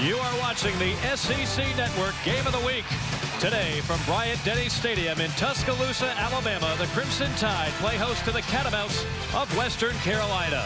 You are watching the SEC Network Game of the Week. Today from Bryant-Denny Stadium in Tuscaloosa, Alabama, the Crimson Tide play host to the Catamounts of Western Carolina.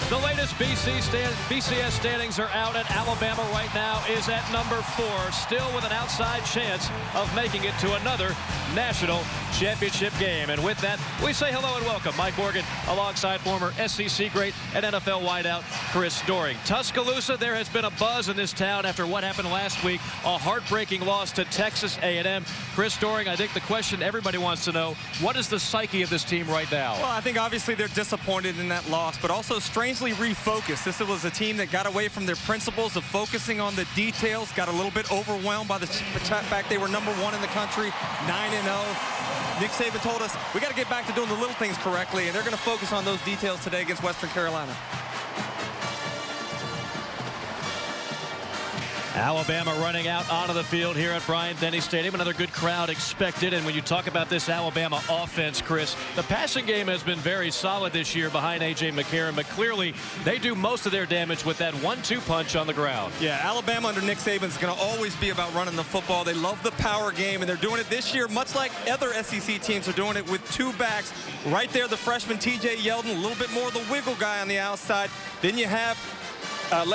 The latest BCS standings are out, and Alabama right now is at number 4, still with an outside chance of making it to another national championship game. And with that, we say hello and welcome Mike Morgan alongside former SEC great and NFL wideout Chris Doering. Tuscaloosa, there has been a buzz in this town after what happened last week, a heartbreaking loss to Texas A&M. Chris Doering, I think the question everybody wants to know, what is the psyche of this team right now? Well, I think obviously they're disappointed in that loss, but also strangely refocused. This was a team that got away from their principles of focusing on the details, got a little bit overwhelmed by the fact they were number 1 in the country, 9-0. Nick Saban told us, we got to get back to doing the little things correctly, and they're going to focus on those details today against Western Carolina. Alabama running out onto the field here at Bryant-Denny Stadium. Another good crowd expected. And when you talk about this Alabama offense, Chris, the passing game has been very solid this year behind A.J. McCarron, but clearly they do most of their damage with that 1-2 punch on the ground. Yeah, Alabama under Nick Saban is going to always be about running the football. They love the power game, and they're doing it this year, much like other SEC teams are doing it with 2 backs. Right there, the freshman T.J. Yeldon, a little bit more of the wiggle guy on the outside. Then you have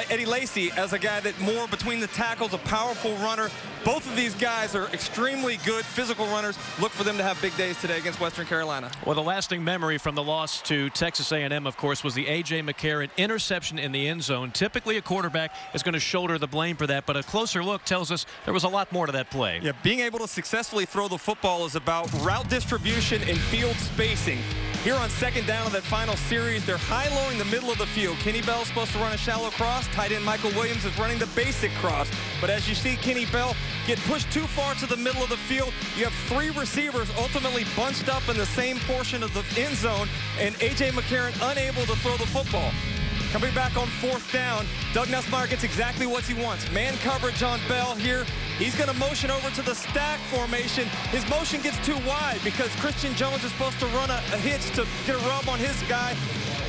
Eddie Lacy as a guy that more between the tackles, a powerful runner. Both of these guys are extremely good physical runners. Look for them to have big days today against Western Carolina. Well, the lasting memory from the loss to Texas A&M, of course, was the A.J. McCarron interception in the end zone. Typically, a quarterback is going to shoulder the blame for that, but a closer look tells us there was a lot more to that play. Yeah, being able to successfully throw the football is about route distribution and field spacing. Here on second down of that final series, they're high-lowing the middle of the field. Kenny Bell's supposed to run a shallow cross. Tight end Michael Williams is running the basic cross. But as you see Kenny Bell get pushed too far to the middle of the field, you have 3 receivers ultimately bunched up in the same portion of the end zone, and A.J. McCarron unable to throw the football. Coming back on 4th down, Doug Nussmeier gets exactly what he wants. Man coverage on Bell here. He's going to motion over to the stack formation. His motion gets too wide because Christian Jones is supposed to run a hitch to get a rub on his guy.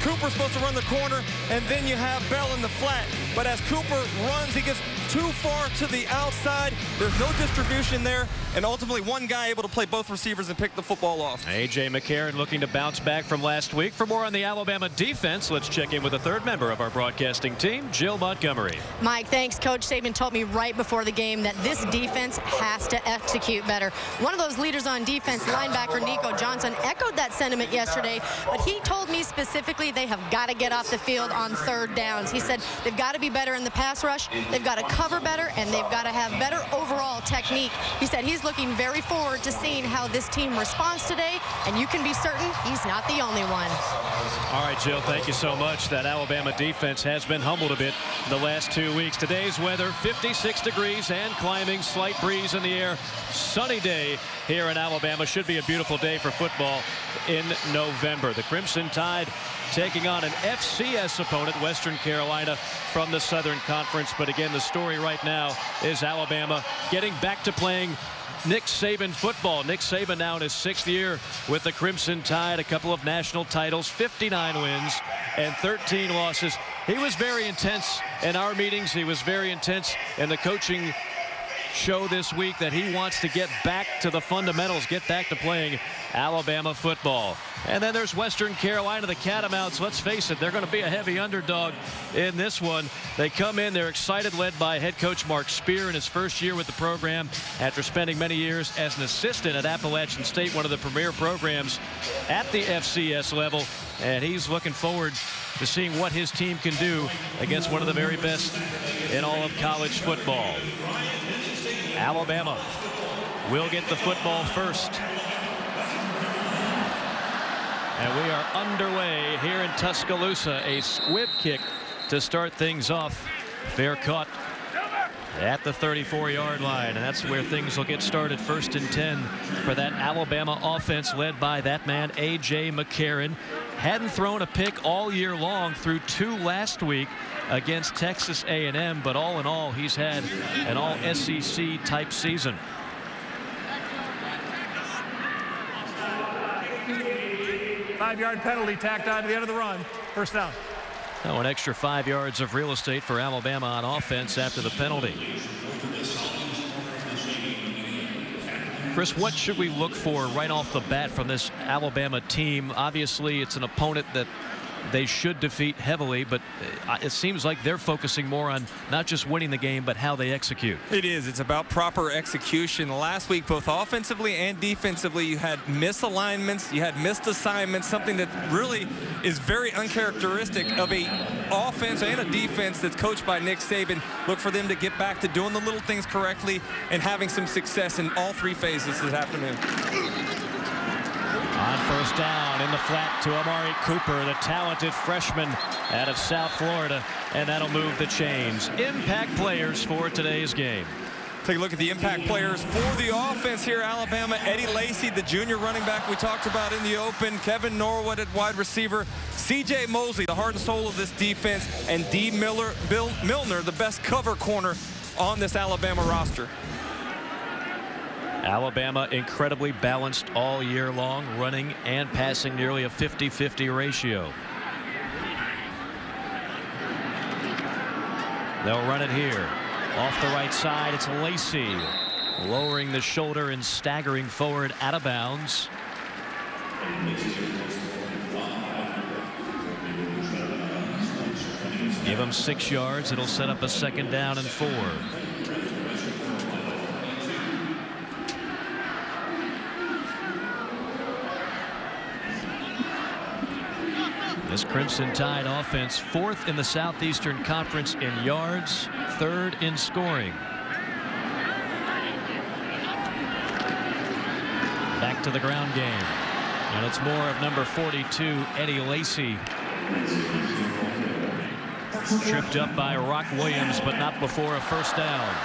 Cooper's supposed to run the corner, and then you have Bell in the flat. But as Cooper runs, he gets too far to the outside. There's no distribution there, and ultimately one guy able to play both receivers and pick the football off. A.J. McCarron looking to bounce back from last week. For more on the Alabama defense, let's check in with a 3rd member of our broadcasting team, Jill Montgomery. Mike, thanks. Coach Saban told me right before the game that this defense has to execute better. One of those leaders on defense, linebacker Nico Johnson, echoed that sentiment yesterday, but he told me specifically they have got to get off the field on 3rd downs. He said they've got to be better in the pass rush, they've got to cover better, and they've got to have better overall technique. He said he's looking very forward to seeing how this team responds today, and you can be certain he's not the only one. All right, Jill, thank you so much. That Alabama defense has been humbled a bit the last 2 weeks. Today's weather, 56 degrees and climbing, slight breeze in the air. Sunny day here in Alabama. Should be a beautiful day for football in November. The Crimson Tide taking on an FCS opponent, Western Carolina, from the Southern Conference. But again, the story right now is Alabama getting back to playing Nick Saban football. Nick Saban now in his 6th year with the Crimson Tide, a couple of national titles, 59 wins and 13 losses. He was very intense in our meetings. He was very intense in the coaching show this week that he wants to get back to the fundamentals, get back to playing Alabama football. And then there's Western Carolina, the Catamounts. Let's face it, they're going to be a heavy underdog in this one. They come in, they're excited, led by head coach Mark Spear in his 1st year with the program after spending many years as an assistant at Appalachian State, one of the premier programs at the FCS level. And he's looking forward to seeing what his team can do against one of the very best in all of college football. Alabama will get the football first. And we are underway here in Tuscaloosa. A squib kick to start things off. Fair caught at the 34-yard line. And that's where things will get started. 1st and 10 for that Alabama offense led by that man, A.J. McCarron. Hadn't thrown a pick all year long, through 2 last week against Texas A&M, but all in all, he's had an all-SEC type season. Five-yard penalty tacked on to the end of the run. 1st down. Oh, an extra 5 yards of real estate for Alabama on offense after the penalty. Chris, what should we look for right off the bat from this Alabama team? Obviously, it's an opponent that they should defeat heavily, but it seems like they're focusing more on not just winning the game, but how they execute. It is. It's about proper execution. Last week, both offensively and defensively, you had misalignments, you had missed assignments, something that really is very uncharacteristic of a offense and a defense that's coached by Nick Saban. Look for them to get back to doing the little things correctly and having some success in all three phases this afternoon. On first down in the flat to Amari Cooper, the talented freshman out of South Florida, and that'll move the chains. Impact players for today's game. Take a look at the impact players for the offense here. Alabama, Eddie Lacy, the junior running back we talked about in the open. Kevin Norwood at wide receiver. C.J. Mosley, the heart and soul of this defense. And D. Milner, the best cover corner on this Alabama roster. Alabama incredibly balanced all year long, running and passing nearly a 50-50 ratio. They'll run it here. Off the right side, it's Lacy. Lowering the shoulder and staggering forward out of bounds. Give him 6 yards. It'll set up a 2nd down and 4. This Crimson Tide offense 4th in the Southeastern Conference in yards, 3rd in scoring. Back to the ground game. And it's more of number 42, Eddie Lacy. Tripped up by Rock Williams, but not before a 1st down.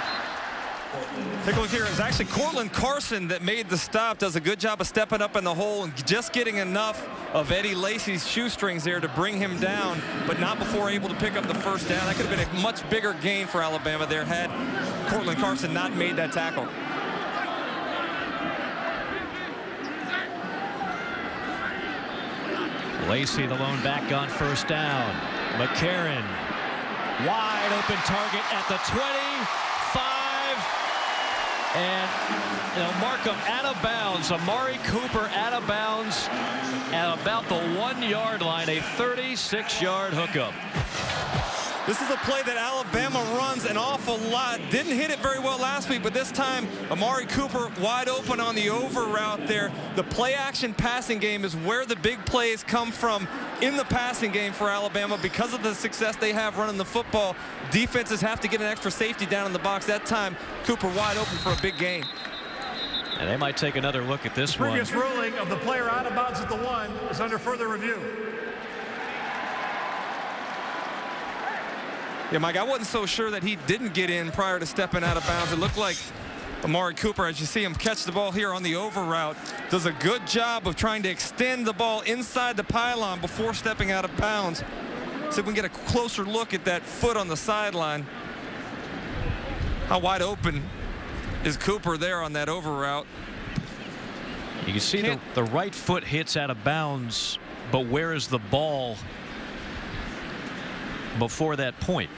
Take a look here. It's actually Cortland Carson that made the stop. Does a good job of stepping up in the hole and just getting enough of Eddie Lacy's shoestrings there to bring him down, but not before able to pick up the 1st down. That could have been a much bigger gain for Alabama there had Cortland Carson not made that tackle. Lacy, the lone back on 1st down. McCarron, wide open target at the 25. And they'll mark him out of bounds. Amari Cooper out of bounds at about the 1-yard line, a 36-yard hookup. This is a play that Alabama runs an awful lot. Didn't hit it very well last week, but this time Amari Cooper wide open on the over route there. The play action passing game is where the big plays come from in the passing game for Alabama because of the success they have running the football. Defenses have to get an extra safety down in the box. That time Cooper wide open for a big gain. And they might take another look at this one. Previous ruling of the player out of bounds at the 1 is under further review. Yeah, Mike, I wasn't so sure that he didn't get in prior to stepping out of bounds. It looked like Amari Cooper, as you see him catch the ball here on the over route, does a good job of trying to extend the ball inside the pylon before stepping out of bounds. See if we can get a closer look at that foot on the sideline. How wide open is Cooper there on that over route? You can see the right foot hits out of bounds, but where is the ball before that point?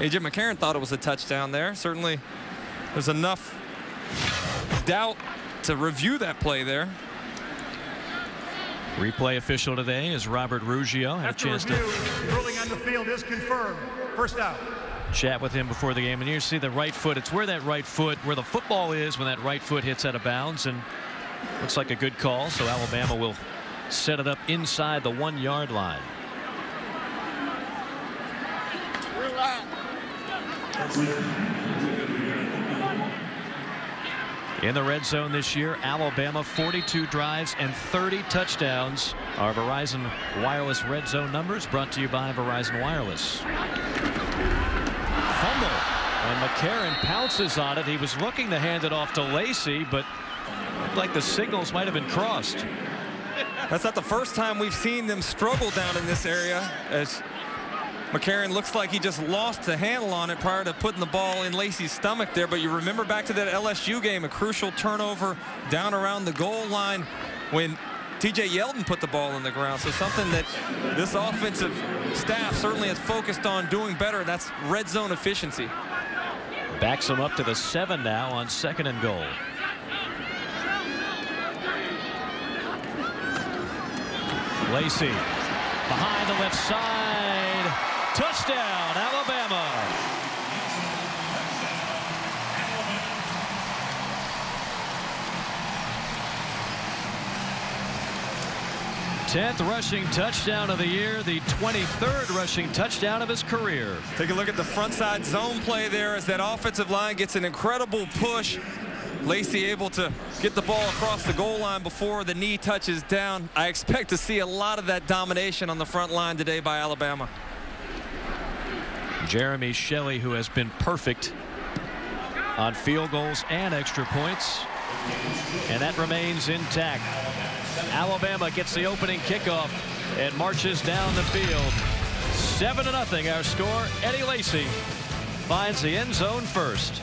A.J. McCarron thought it was a touchdown there. Certainly there's enough doubt to review that play there. Replay official today is Robert Ruggio. Had a chance to ruling on the field is confirmed. 1st down. Chat with him before the game, and you see the right foot. It's where that right foot, where the football is when that right foot hits out of bounds, and looks like a good call. So Alabama will set it up inside the 1-yard line. In the red zone this year, Alabama 42 drives and 30 touchdowns. Our Verizon Wireless red zone numbers brought to you by Verizon Wireless. Fumble, and McCarron pounces on it. He was looking to hand it off to Lacy, but looked like the signals might have been crossed. That's not the first time we've seen them struggle down in this area, as McCarron looks like he just lost the handle on it prior to putting the ball in Lacey's stomach there. But you remember back to that LSU game, a crucial turnover down around the goal line when TJ Yeldon put the ball in the ground. So something that this offensive staff certainly has focused on doing better. That's red zone efficiency. Backs him up to the 7 now on 2nd and goal. Lacey behind the left side. Touchdown, Alabama. Tenth rushing touchdown of the year, the 23rd rushing touchdown of his career. Take a look at the front side zone play there as that offensive line gets an incredible push. Lacey able to get the ball across the goal line before the knee touches down. I expect to see a lot of that domination on the front line today by Alabama. Jeremy Shelley, who has been perfect on field goals and extra points, and that remains intact. Alabama gets the opening kickoff and marches down the field. 7-0 our score. Eddie Lacy finds the end zone first.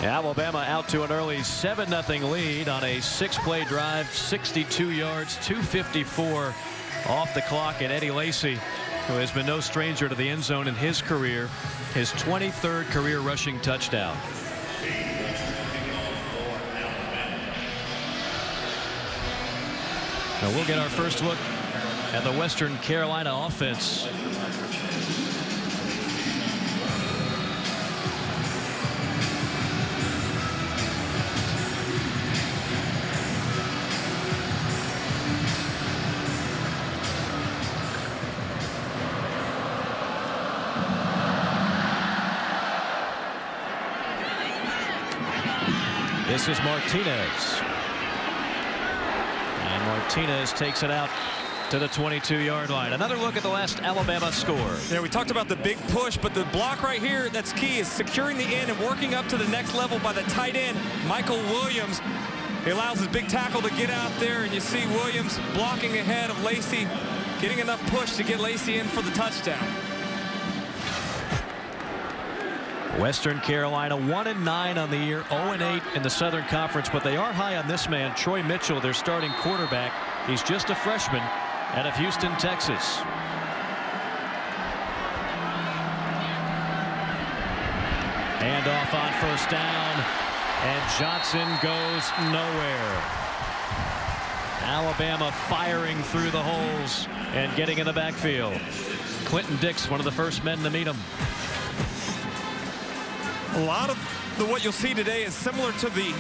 Alabama out to an early 7-0 lead on a 6-play drive, 62 yards, 2:54 off the clock, and Eddie Lacy, who has been no stranger to the end zone in his career, his 23rd career rushing touchdown. Now we'll get our first look at the Western Carolina offense. This is Martinez. And Martinez takes it out to the 22-yard line. Another look at the last Alabama score. Yeah, we talked about the big push, but the block right here, that's key, is securing the end and working up to the next level by the tight end, Michael Williams. He allows his big tackle to get out there, and you see Williams blocking ahead of Lacey, getting enough push to get Lacey in for the touchdown. Western Carolina 1-9 on the year, 0-8 in the Southern Conference, but they are high on this man, Troy Mitchell, their starting quarterback. He's just a freshman out of Houston, Texas. Hand off on first down, and Johnson goes nowhere. Alabama firing through the holes and getting in the backfield. Clinton Dix, one of the first men to meet him. A lot of what you'll see today is similar to the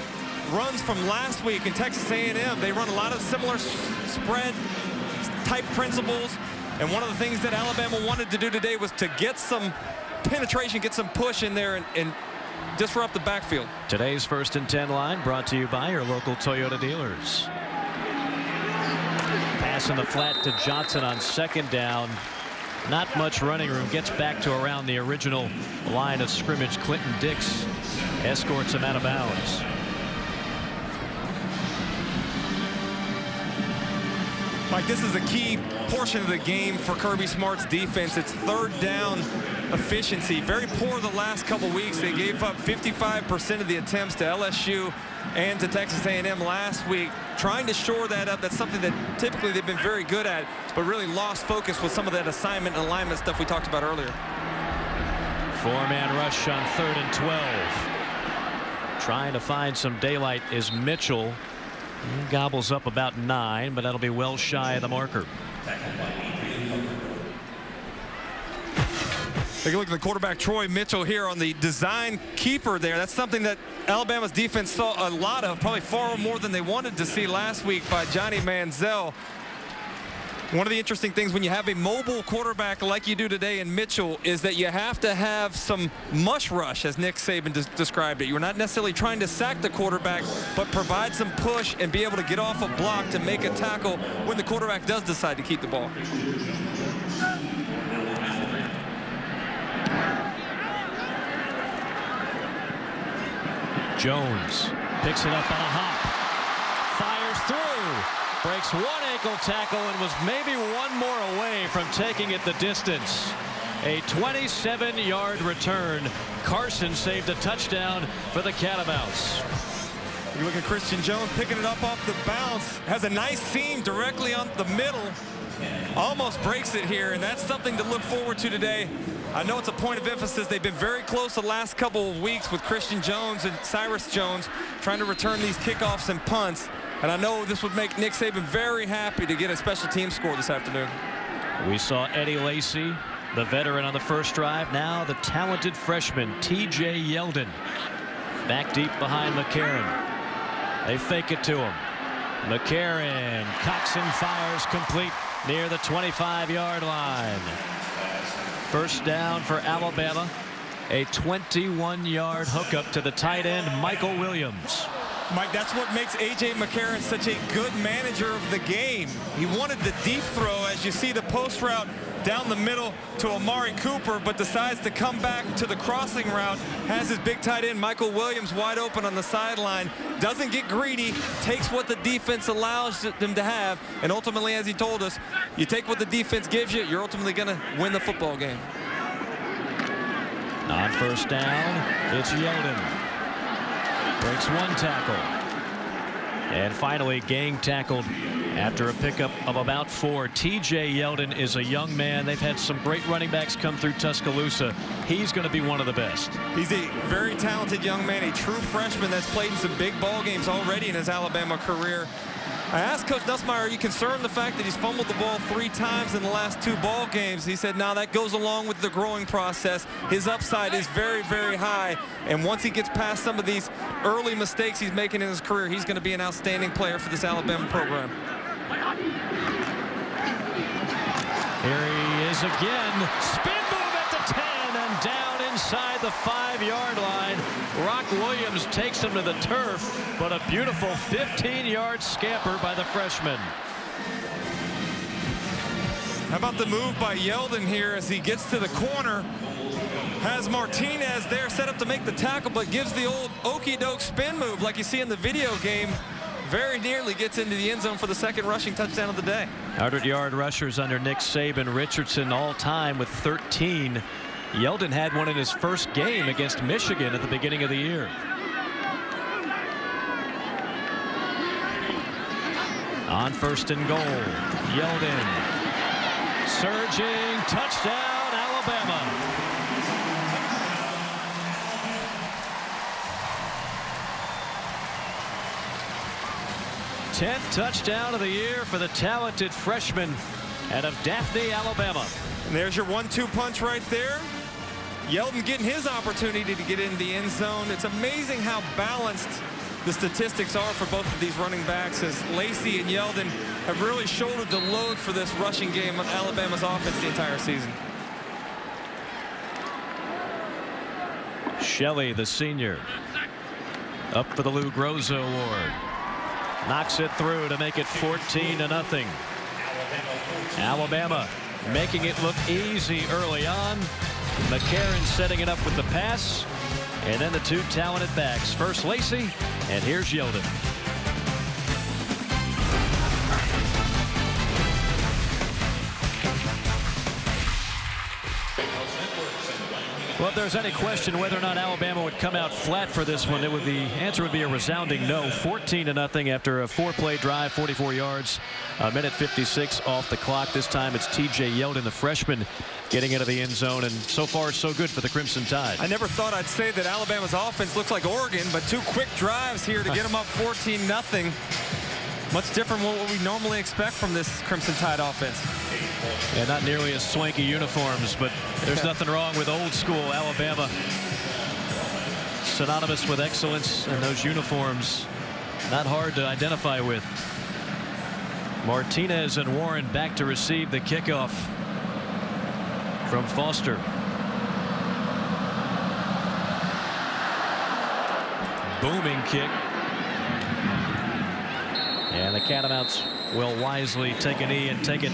runs from last week in Texas A&M. They run a lot of similar spread type principles, and one of the things that Alabama wanted to do today was to get some penetration, get some push in there and disrupt the backfield. Today's 1st and 10 line brought to you by your local Toyota dealers. Pass in the flat to Johnson on 2nd down. Not much running room. Gets back to around the original line of scrimmage. Clinton Dix escorts him out of bounds. Mike, this is a key portion of the game for Kirby Smart's defense. It's 3rd down efficiency. Very poor the last couple weeks. They gave up 55% of the attempts to LSU and to Texas A&M last week. Trying to shore that up. That's something that typically they've been very good at, but really lost focus with some of that assignment and alignment stuff we talked about earlier. 4-man rush on 3rd and 12. Trying to find some daylight is Mitchell. He gobbles up about 9, but that'll be well shy of the marker. Take a look at the quarterback, Troy Mitchell, here on the design keeper there. That's something that Alabama's defense saw a lot of, probably far more than they wanted to see last week by Johnny Manziel. One of the interesting things when you have a mobile quarterback like you do today in Mitchell is that you have to have some mush rush, as Nick Saban described it. You're not necessarily trying to sack the quarterback, but provide some push and be able to get off a block to make a tackle when the quarterback does decide to keep the ball. Jones picks it up on a hop. Fires through. Breaks one ankle tackle and was maybe one more away from taking it the distance. A 27-yard return. Carson saved a touchdown for the Catamounts. You look at Christian Jones picking it up off the bounce. Has a nice seam directly on the middle. Almost breaks it here, and that's something to look forward to today. I know it's a point of emphasis. They've been very close the last couple of weeks with Christian Jones and Cyrus Jones trying to return these kickoffs and punts. And I know this would make Nick Saban very happy to get a special team score this afternoon. We saw Eddie Lacy, the veteran on the first drive. Now the talented freshman, T.J. Yeldon, back deep behind McCarron. They fake it to him. McCarron cocks and fires complete near the 25-yard line. First down for Alabama. A 21-yard hookup to the tight end, Michael Williams. Mike, that's what makes A.J. McCarron such a good manager of the game. He wanted the deep throw, as you see the post route down the middle to Amari Cooper, but decides to come back to the crossing route. Has his big tight end, Michael Williams, wide open on the sideline. Doesn't get greedy, takes what the defense allows them to have, and ultimately, as he told us, you take what the defense gives you, you're ultimately going to win the football game. On first down, it's Yeldon. Breaks one tackle. And finally, gang tackled after a pickup of about 4. T.J. Yeldon is a young man. They've had some great running backs come through Tuscaloosa. He's going to be one of the best. He's a very talented young man, a true freshman that's played in some big ball games already in his Alabama career. I asked Coach Nussmeier, are you concerned the fact that he's fumbled the ball 3 times in the last 2 ball games? He said, no, that goes along with the growing process. His upside is very, very high. And once he gets past some of these early mistakes he's making in his career, he's going to be an outstanding player for this Alabama program. Here he is again. Spin move at the 10 and down inside the 5-yard line. Rock Williams takes him to the turf, but a beautiful 15-yard scamper by the freshman. How about the move by Yeldon here as he gets to the corner? Has Martinez there set up to make the tackle, but gives the old okey-doke spin move like you see in the video game. Very nearly gets into the end zone for the second rushing touchdown of the day. 100-yard rushers under Nick Saban. Richardson all-time with 13. Yeldon had one in his first game against Michigan at the beginning of the year. On first and goal, Yeldon surging, touchdown Alabama. 10th touchdown of the year for the talented freshman out of Daphne, Alabama. And there's your 1-2 punch right there. Yeldon getting his opportunity to get into the end zone. It's amazing how balanced the statistics are for both of these running backs, as Lacy and Yeldon have really shouldered the load for this rushing game of Alabama's offense the entire season. Shelley, the senior, up for the Lou Groza Award. Knocks it through to make it 14-0. Alabama making it look easy early on. McCarron setting it up with the pass. And then the 2 talented backs. First Lacy, and here's Yeldon. Well, if there's any question whether or not Alabama would come out flat for this one, the answer would be a resounding no. 14-0 after a 4-play drive, 44 yards, a minute 56 off the clock. This time it's T.J. Yeldon, the freshman, getting into the end zone, and so far so good for the Crimson Tide. I never thought I'd say that Alabama's offense looks like Oregon, but 2 quick drives here to get them up 14-0. Much different than what we normally expect from this Crimson Tide offense. Yeah, not nearly as swanky uniforms, but there's nothing wrong with old school Alabama. Synonymous with excellence, and those uniforms not hard to identify with. Martinez and Warren back to receive the kickoff from Foster. Booming kick. And the Catamounts will wisely take a knee and take it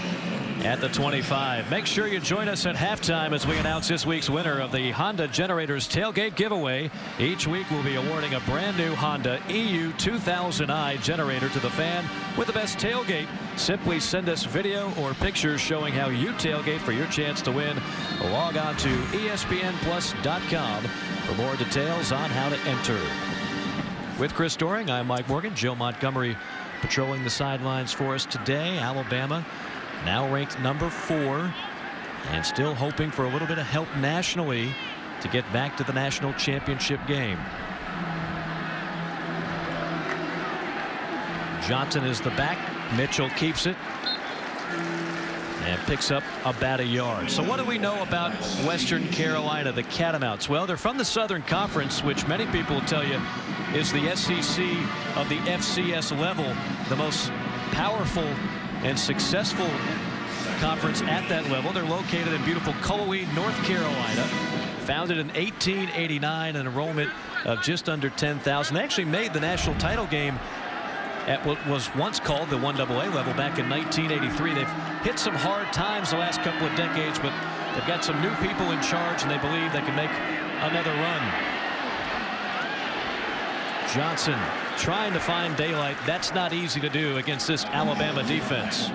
at the 25. Make sure you join us at halftime as we announce this week's winner of the Honda Generators Tailgate Giveaway. Each week we'll be awarding a brand new Honda EU 2000i generator to the fan with the best tailgate. Simply send us video or pictures showing how you tailgate for your chance to win. Log on to ESPNplus.com for more details on how to enter. With Chris Doring, I'm Mike Morgan. Joe Montgomery patrolling the sidelines for us today. Alabama now ranked number 4 and still hoping for a little bit of help nationally to get back to the national championship game. Johnson is the back. Mitchell keeps it and picks up about a yard. So what do we know about Western Carolina, the Catamounts? Well, they're from the Southern Conference, which many people will tell you is the SEC of the FCS level, the most powerful and successful conference at that level. They're located in beautiful Cullowhee, North Carolina. Founded in 1889, an enrollment of just under 10,000. They actually made the national title game at what was once called the 1AA level back in 1983. They've hit some hard times the last couple of decades, but they've got some new people in charge, and they believe they can make another run. Johnson trying to find daylight. That's not easy to do against this Alabama defense.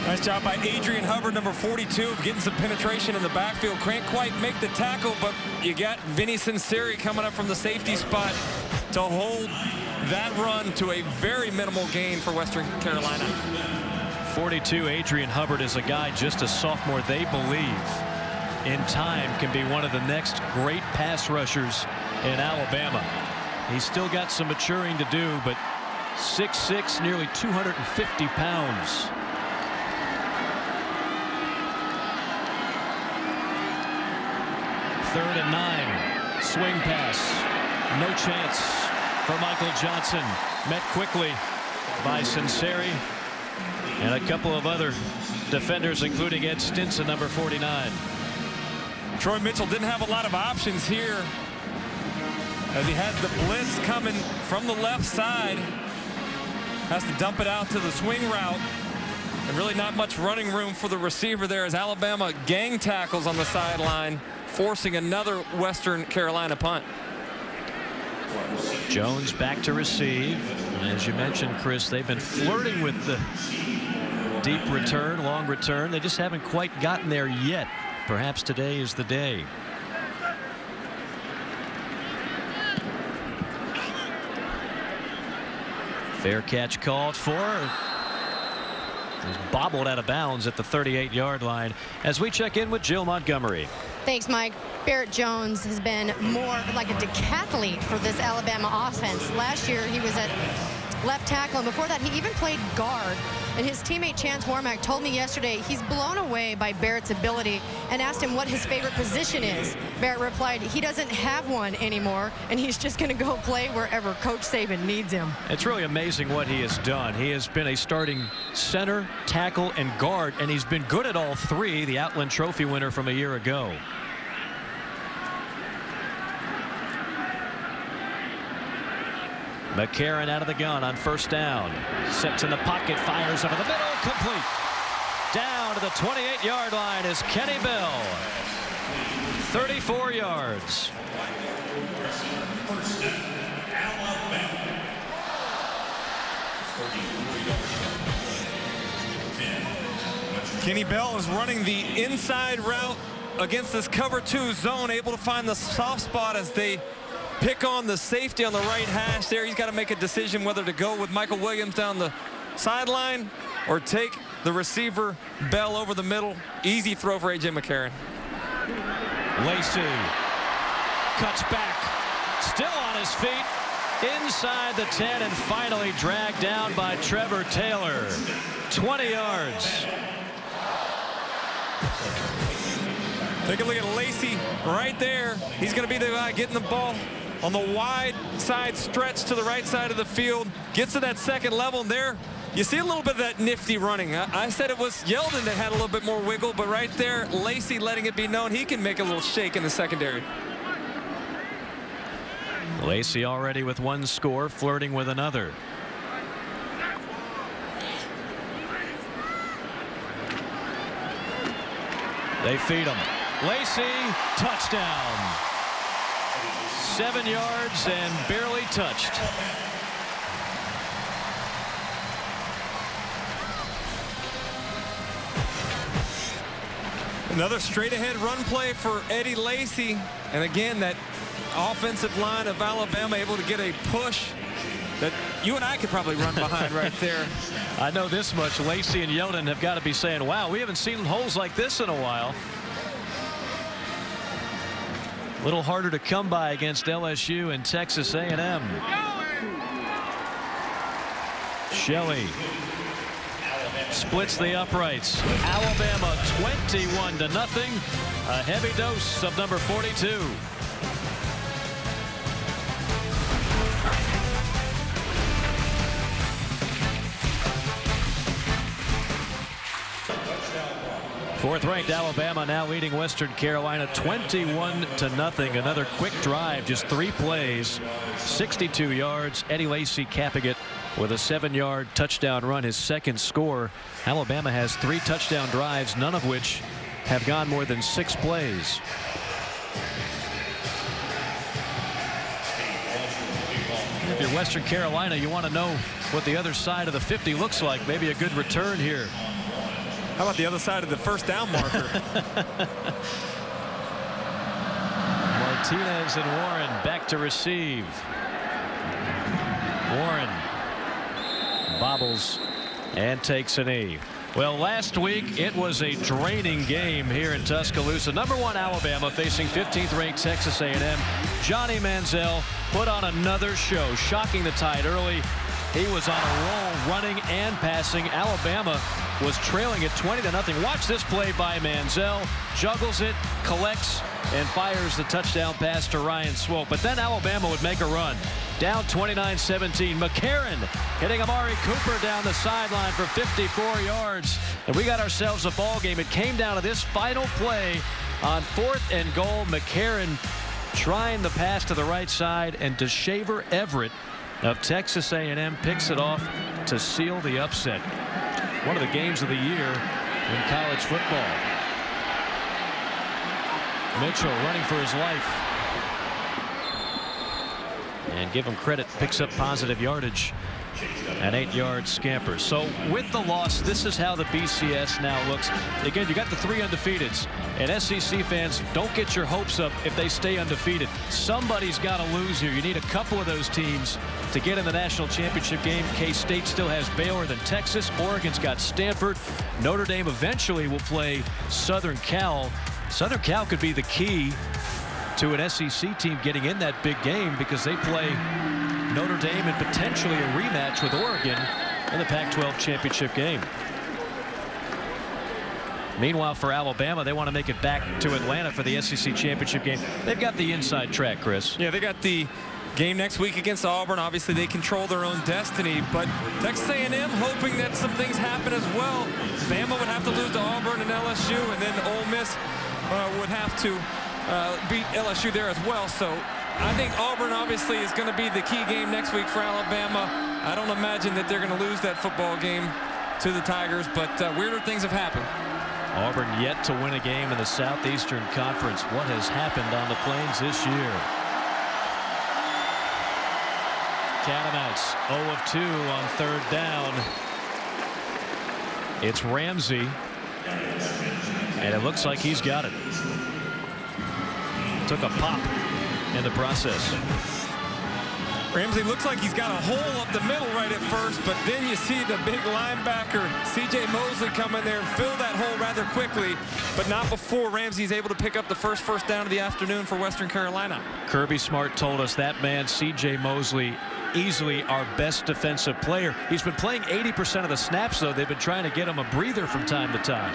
Nice job by Adrian Hubbard, number 42, of getting some penetration in the backfield. Can't quite make the tackle, but you got Vinny Sinceri coming up from the safety spot to hold that run to a very minimal gain for Western Carolina. 42, Adrian Hubbard is a guy, just a sophomore, they believe in time can be one of the next great pass rushers in Alabama. He's still got some maturing to do, but 6'6", nearly 250 pounds. Third and 9. Swing pass. No chance for Michael Johnson. Met quickly by Sinceri and a couple of other defenders, including Ed Stinson, number 49. Troy Mitchell didn't have a lot of options here as he had the blitz coming from the left side. Has to dump it out to the swing route. And really not much running room for the receiver there as Alabama gang tackles on the sideline, forcing another Western Carolina punt. Jones back to receive. And as you mentioned, Chris, they've been flirting with the deep return, long return. They just haven't quite gotten there yet. Perhaps today is the day. Fair catch called for. He's bobbled out of bounds at the 38-yard line as we check in with Jill Montgomery. Thanks, Mike. Barrett Jones has been more like a decathlete for this Alabama offense. Last year he was at left tackle, and before that he even played guard. And his teammate Chance Warmack told me yesterday he's blown away by Barrett's ability, and asked him what his favorite position is. Barrett replied he doesn't have one anymore, and he's just going to go play wherever Coach Saban needs him. It's really amazing what he has done. He has been a starting center, tackle, and guard, and he's been good at all three, the Outland Trophy winner from a year ago. McCarron out of the gun on first down. Sets in the pocket, fires over the middle, complete. Down to the 28-yard line is Kenny Bell. 34 yards. Kenny Bell is running the inside route against this cover 2 zone, able to find the soft spot as they pick on the safety on the right hash there. He's got to make a decision whether to go with Michael Williams down the sideline or take the receiver Bell over the middle. Easy throw for A.J. McCarron. Lacey cuts back, still on his feet, inside the 10, and finally dragged down by Trevor Taylor. 20 yards. Take a look at Lacey right there. He's going to be the guy getting the ball on the wide side stretch to the right side of the field. Gets to that second level, and there you see a little bit of that nifty running. I said it was Yeldon that had a little bit more wiggle, but right there, Lacey letting it be known he can make a little shake in the secondary. Lacey already with one score, flirting with another. They feed him. Lacey, touchdown. 7 yards and barely touched. Another straight ahead run play for Eddie Lacy. And again, that offensive line of Alabama able to get a push that you and I could probably run behind right there. I know this much. Lacey and Yonan have got to be saying, wow, we haven't seen holes like this in a while. A little harder to come by against LSU and Texas A&M. Shelley splits the uprights. Alabama 21-0. A heavy dose of number 42. Fourth-ranked Alabama now leading Western Carolina 21-0. Another quick drive, just 3 plays, 62 yards. Eddie Lacy capping it with a 7-yard touchdown run, his second score. Alabama has 3 touchdown drives, none of which have gone more than 6 plays. If you're Western Carolina, you want to know what the other side of the 50 looks like. Maybe a good return here. How about the other side of the first down marker? Martinez and Warren back to receive. Warren bobbles and takes a knee. Well, last week it was a draining game here in Tuscaloosa. #1 Alabama facing 15th-ranked Texas A&M. Johnny Manziel put on another show, shocking the Tide early. He was on a roll, running and passing. Alabama was trailing at 20-0. Watch this play by Manziel. Juggles it, collects, and fires the touchdown pass to Ryan Swope. But then Alabama would make a run. Down 29-17. McCarron hitting Amari Cooper down the sideline for 54 yards. And we got ourselves a ball game. It came down to this final play on 4th and goal. McCarron trying the pass to the right side, and DeShaver Everett of Texas A&M picks it off to seal the upset. One of the games of the year in college football. Mitchell running for his life. And give him credit, picks up positive yardage. An 8-yard scamper. So with the loss, this is how the BCS now looks. Again, you got the 3 undefeateds. And SEC fans, don't get your hopes up if they stay undefeated. Somebody's got to lose here. You need a couple of those teams to get in the national championship game. K-State still has Baylor, then Texas. Oregon's got Stanford. Notre Dame eventually will play Southern Cal. Southern Cal could be the key to an SEC team getting in that big game, because they play Notre Dame and potentially a rematch with Oregon in the Pac-12 championship game. Meanwhile, for Alabama, they want to make it back to Atlanta for the SEC championship game. They've got the inside track, Chris. Yeah, they got the game next week against Auburn. Obviously, they control their own destiny, but Texas A&M hoping that some things happen as well. Bama would have to lose to Auburn and LSU, and then Ole Miss would have to beat LSU there as well. So I think Auburn obviously is going to be the key game next week for Alabama. I don't imagine that they're going to lose that football game to the Tigers, but weirder things have happened. Auburn yet to win a game in the Southeastern Conference. What has happened on the Plains this year? Catamounts 0 of 2 on 3rd down. It's Ramsey, and it looks like he's got it. Took a pop in the process. Ramsey looks like he's got a hole up the middle right at first, but then you see the big linebacker C.J. Mosley come in there and fill that hole rather quickly, but not before Ramsey's able to pick up the first down of the afternoon for Western Carolina. Kirby Smart told us that man, C.J. Mosley, easily our best defensive player. He's been playing 80% of the snaps, though. They've been trying to get him a breather from time to time.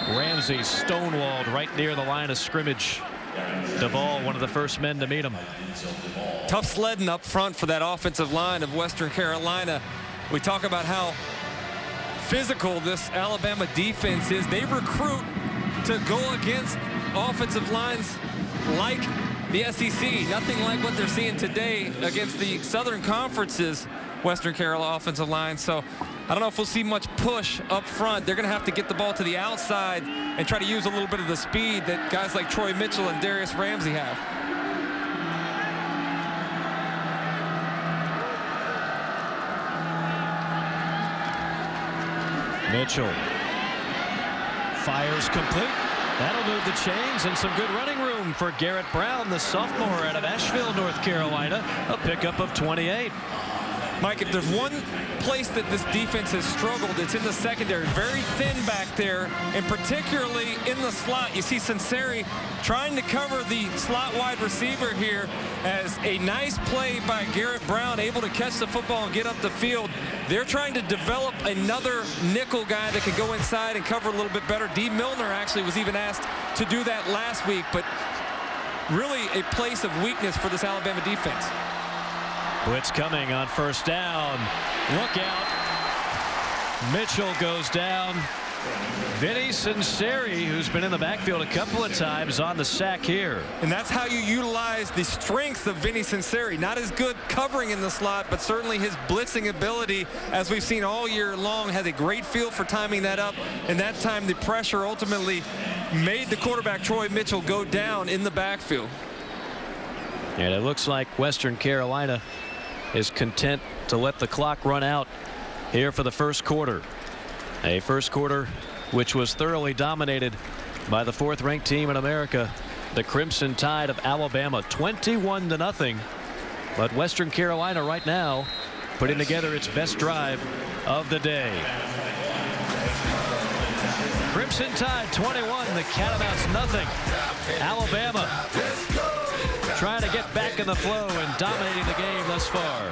Ramsey stonewalled right near the line of scrimmage. Duvall, one of the first men to meet him. Tough sledding up front for that offensive line of Western Carolina. We talk about how physical this Alabama defense is. They recruit to go against offensive lines like the SEC. Nothing like what they're seeing today against the Southern Conference's Western Carolina offensive line. So I don't know if we'll see much push up front. They're going to have to get the ball to the outside and try to use a little bit of the speed that guys like Troy Mitchell and Darius Ramsey have. Mitchell fires complete. That'll move the chains, and some good running room for Garrett Brown, the sophomore out of Asheville, North Carolina. A pickup of 28. Mike, if there's one place that this defense has struggled, it's in the secondary. Very thin back there, and particularly in the slot. You see Sinceri trying to cover the slot wide receiver here, as a nice play by Garrett Brown, able to catch the football and get up the field. They're trying to develop another nickel guy that can go inside and cover a little bit better. D. Milner actually was even asked to do that last week, but really a place of weakness for this Alabama defense. Blitz coming on first down. Look out. Mitchell goes down. Vinny Sinceri, who's been in the backfield a couple of times, on the sack here. And that's how you utilize the strength of Vinny Sinceri. Not as good covering in the slot, but certainly his blitzing ability, as we've seen all year long, has a great feel for timing that up. And that time the pressure ultimately made the quarterback Troy Mitchell go down in the backfield. And it looks like Western Carolina is content to let the clock run out here for the first quarter. A first quarter which was thoroughly dominated by the fourth-ranked team in America, the Crimson Tide of Alabama, 21-0. But Western Carolina right now putting together its best drive of the day. Crimson Tide 21, the Catamounts nothing. Alabama trying to get back in the flow and dominating the game thus far.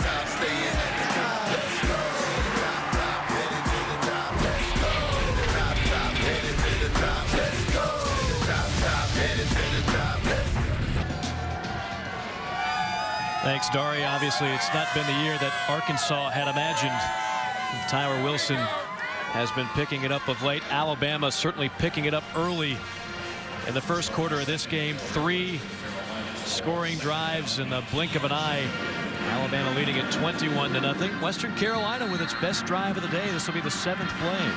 Thanks, Dari. Obviously, it's not been the year that Arkansas had imagined. Tyler Wilson has been picking it up of late. Alabama certainly picking it up early in the first quarter of this game. 3 scoring drives in the blink of an eye. Alabama leading at 21-0. Western Carolina with its best drive of the day. This will be the 7th play.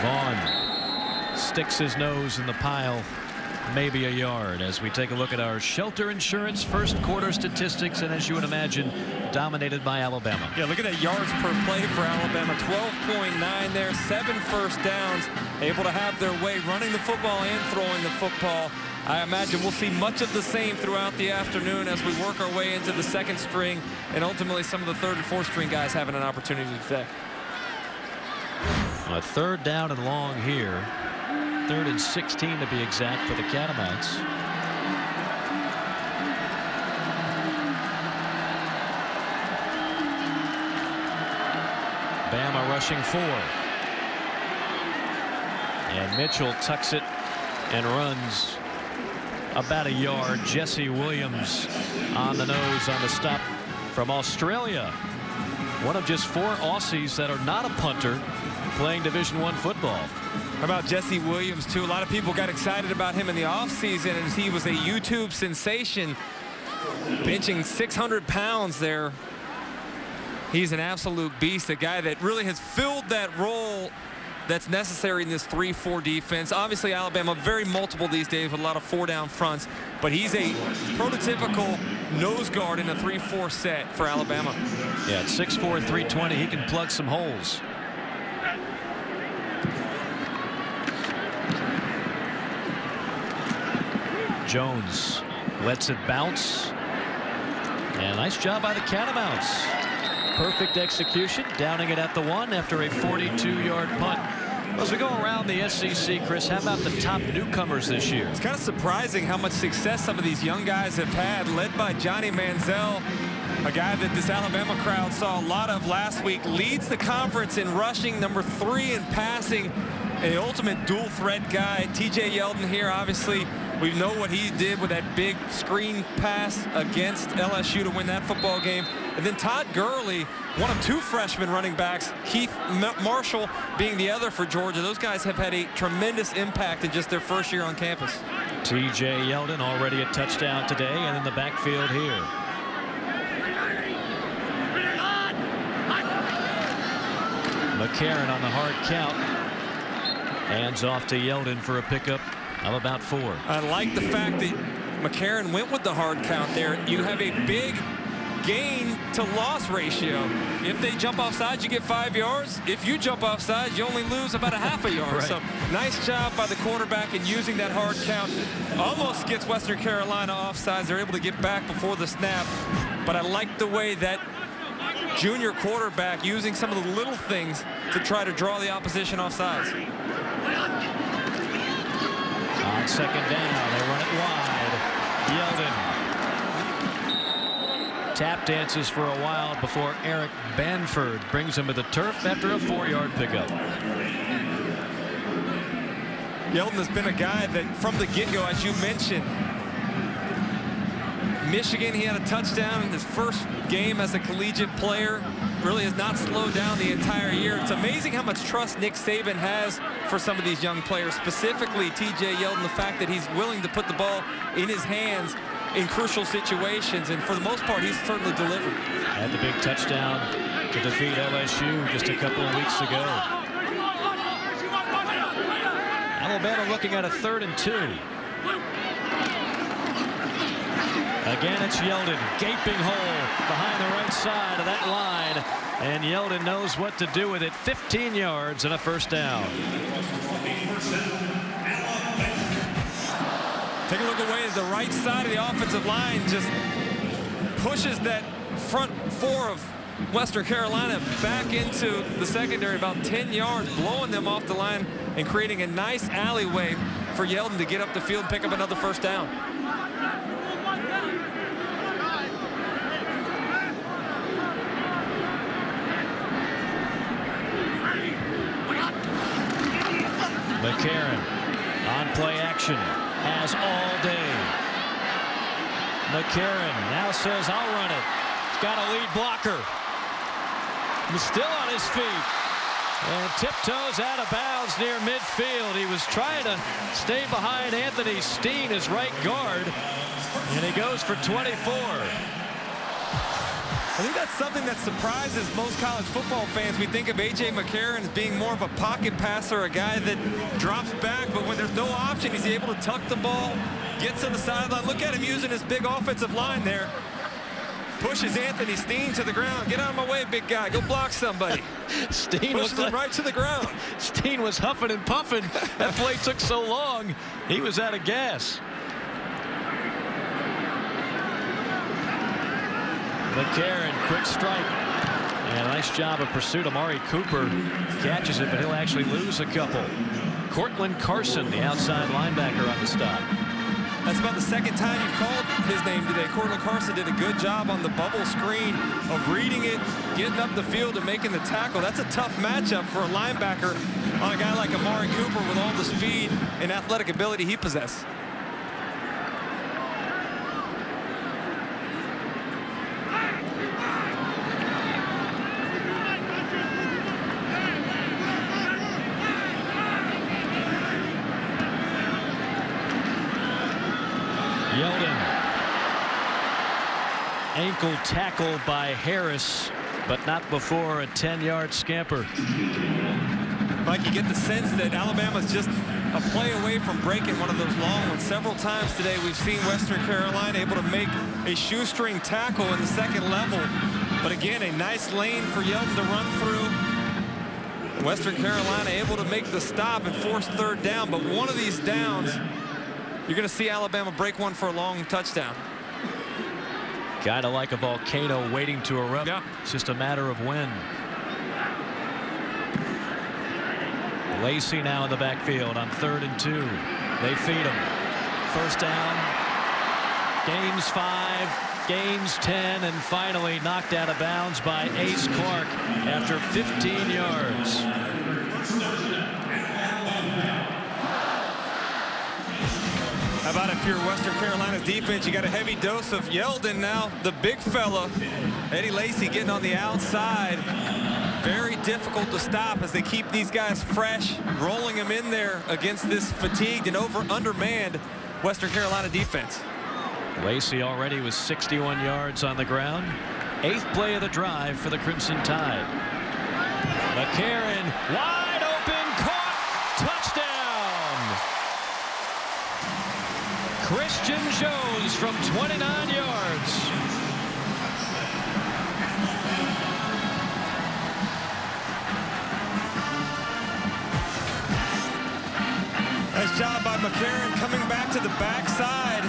Vaughn sticks his nose in the pile, maybe a yard, as we take a look at our shelter insurance first quarter statistics, and as you would imagine, dominated by Alabama. Yeah, look at that yards per play for Alabama. 12.9 there, 7 first downs, able to have their way running the football and throwing the football. I imagine we'll see much of the same throughout the afternoon as we work our way into the second string, and ultimately some of the third and fourth string guys having an opportunity today. A third down and long here. 3rd and 16 to be exact for the Catamounts. Bama rushing 4. And Mitchell tucks it and runs about a yard. Jesse Williams on the nose on the stop from Australia. One of just 4 Aussies that are not a punter playing Division I football. How about Jesse Williams, too? A lot of people got excited about him in the offseason as he was a YouTube sensation, benching 600 pounds there. He's an absolute beast, a guy that really has filled that role that's necessary in this 3-4 defense. Obviously, Alabama very multiple these days with a lot of 4-down fronts, but he's a prototypical nose guard in a 3-4 set for Alabama. Yeah, at 6'4", 320, he can plug some holes. Jones lets it bounce. And nice job by the Catamounts. Perfect execution, downing it at the 1 after a 42-yard punt. As we go around the SEC, Chris, how about the top newcomers this year? It's kind of surprising how much success some of these young guys have had, led by Johnny Manziel, a guy that this Alabama crowd saw a lot of last week. Leads the conference in rushing, number 3 in passing, an ultimate dual threat guy. TJ Yeldon here, obviously We know what he did with that big screen pass against LSU to win that football game. And then Todd Gurley, one of 2 freshman running backs, Keith Marshall being the other for Georgia. Those guys have had a tremendous impact in just their first year on campus. T.J. Yeldon already a touchdown today, and in the backfield here. McCarron on the hard count. Hands off to Yeldon for a pickup of about 4. I like the fact that McCarron went with the hard count there. You have a big gain to loss ratio. If they jump off sides, you get 5 yards. If you jump off sides, you only lose about a half a yard. Right. So nice job by the quarterback in using that hard count. Almost gets Western Carolina off sides. They're able to get back before the snap. But I like the way that junior quarterback using some of the little things to try to draw the opposition off sides. On second down, they run it wide. Yeldon. Tap dances for a while before Eric Banford brings him to the turf after a 4-yard pickup. Yeldon has been a guy that from the get-go, as you mentioned, Michigan, he had a touchdown in his first game as a collegiate player. Really has not slowed down the entire year. It's amazing how much trust Nick Saban has for some of these young players, specifically T.J. Yeldon, the fact that he's willing to put the ball in his hands in crucial situations, and for the most part, he's certainly delivered. Had the big touchdown to defeat LSU just a couple of weeks ago. Alabama looking at a 3rd and 2. Again, it's Yeldon, gaping hole behind the right side of that line, and Yeldon knows what to do with it. 15 yards and a first down. Take a look away as the right side of the offensive line just pushes that front 4 of Western Carolina back into the secondary about 10 yards, blowing them off the line and creating a nice alleyway for Yeldon to get up the field and pick up another first down. McCarron on play action, has all day. McCarron now says, I'll run it. He's got a lead blocker. He's still on his feet and tiptoes out of bounds near midfield. He was trying to stay behind Anthony Steen, his right guard, and he goes for 24. I think that's something that surprises most college football fans. We think of A.J. McCarron as being more of a pocket passer, a guy that drops back, but when there's no option, he's able to tuck the ball, gets to the sideline. Look at him using his big offensive line there. Pushes Anthony Steen to the ground. Get out of my way, big guy. Go block somebody. Steen pushes him right to the ground. Steen was huffing and puffing. That play took so long, he was out of gas. McCarron, quick strike. And a nice job of pursuit. Amari Cooper catches it, but he'll actually lose a couple. Cortland Carson, the outside linebacker, on the stop. That's about the second time you've called his name today. Cortland Carson did a good job on the bubble screen of reading it, getting up the field and making the tackle. That's a tough matchup for a linebacker on a guy like Amari Cooper with all the speed and athletic ability he possesses. Yeldon. Ankle tackle by Harris, but not before a 10-yard scamper. Mike, you get the sense that Alabama's just a play away from breaking one of those long ones. Several times today we've seen Western Carolina able to make a shoestring tackle in the second level. But again, a nice lane for Yeldon to run through. Western Carolina able to make the stop and force 3rd down. But one of these downs, you're going to see Alabama break one for a long touchdown. Kind of like a volcano waiting to erupt. Yeah. It's just a matter of when. Lacey now in the backfield on 3rd and 2. They feed him. First down. Gains 5, gains 10, and finally knocked out of bounds by Ace Clark after 15 yards. I How about if you're Western Carolina's defense, you got a heavy dose of Yeldon now, the big fella. Eddie Lacy getting on the outside. Very difficult to stop as they keep these guys fresh, rolling them in there against this fatigued and undermanned Western Carolina defense. Lacy already was 61 yards on the ground. 8th play of the drive for the Crimson Tide. McCarron wide open, caught, touchdown. Christian Jones from 29 yards. Nice job by McCarron coming back to the backside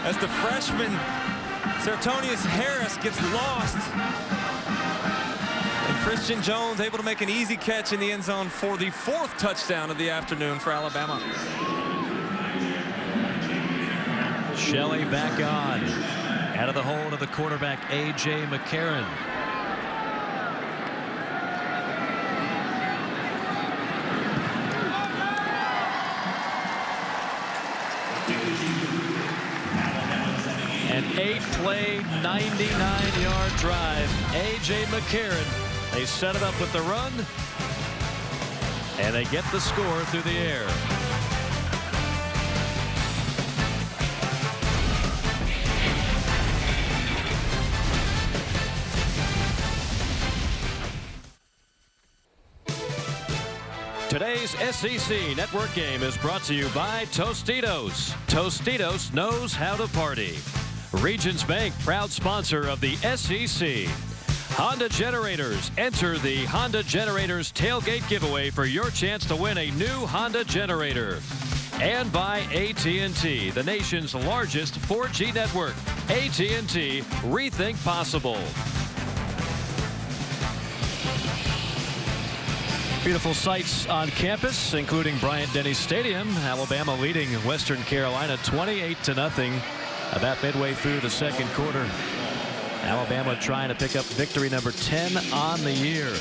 as the freshman Sertonius Harris gets lost. And Christian Jones able to make an easy catch in the end zone for the 4th touchdown of the afternoon for Alabama. Shelley back on. Out of the hold of the quarterback, A.J. McCarron. An 8-play, 99-yard drive. A.J. McCarron. They set it up with the run, and they get the score through the air. Today's SEC Network game is brought to you by Tostitos. Tostitos knows how to party. Regions Bank, proud sponsor of the SEC. Honda Generators. Enter the Honda Generators tailgate giveaway for your chance to win a new Honda generator. And by AT&T, the nation's largest 4G network. AT&T, rethink possible. Beautiful sights on campus, including Bryant-Denny Stadium. Alabama leading Western Carolina 28-0 about midway through the second quarter. Alabama trying to pick up victory number 10 on the year.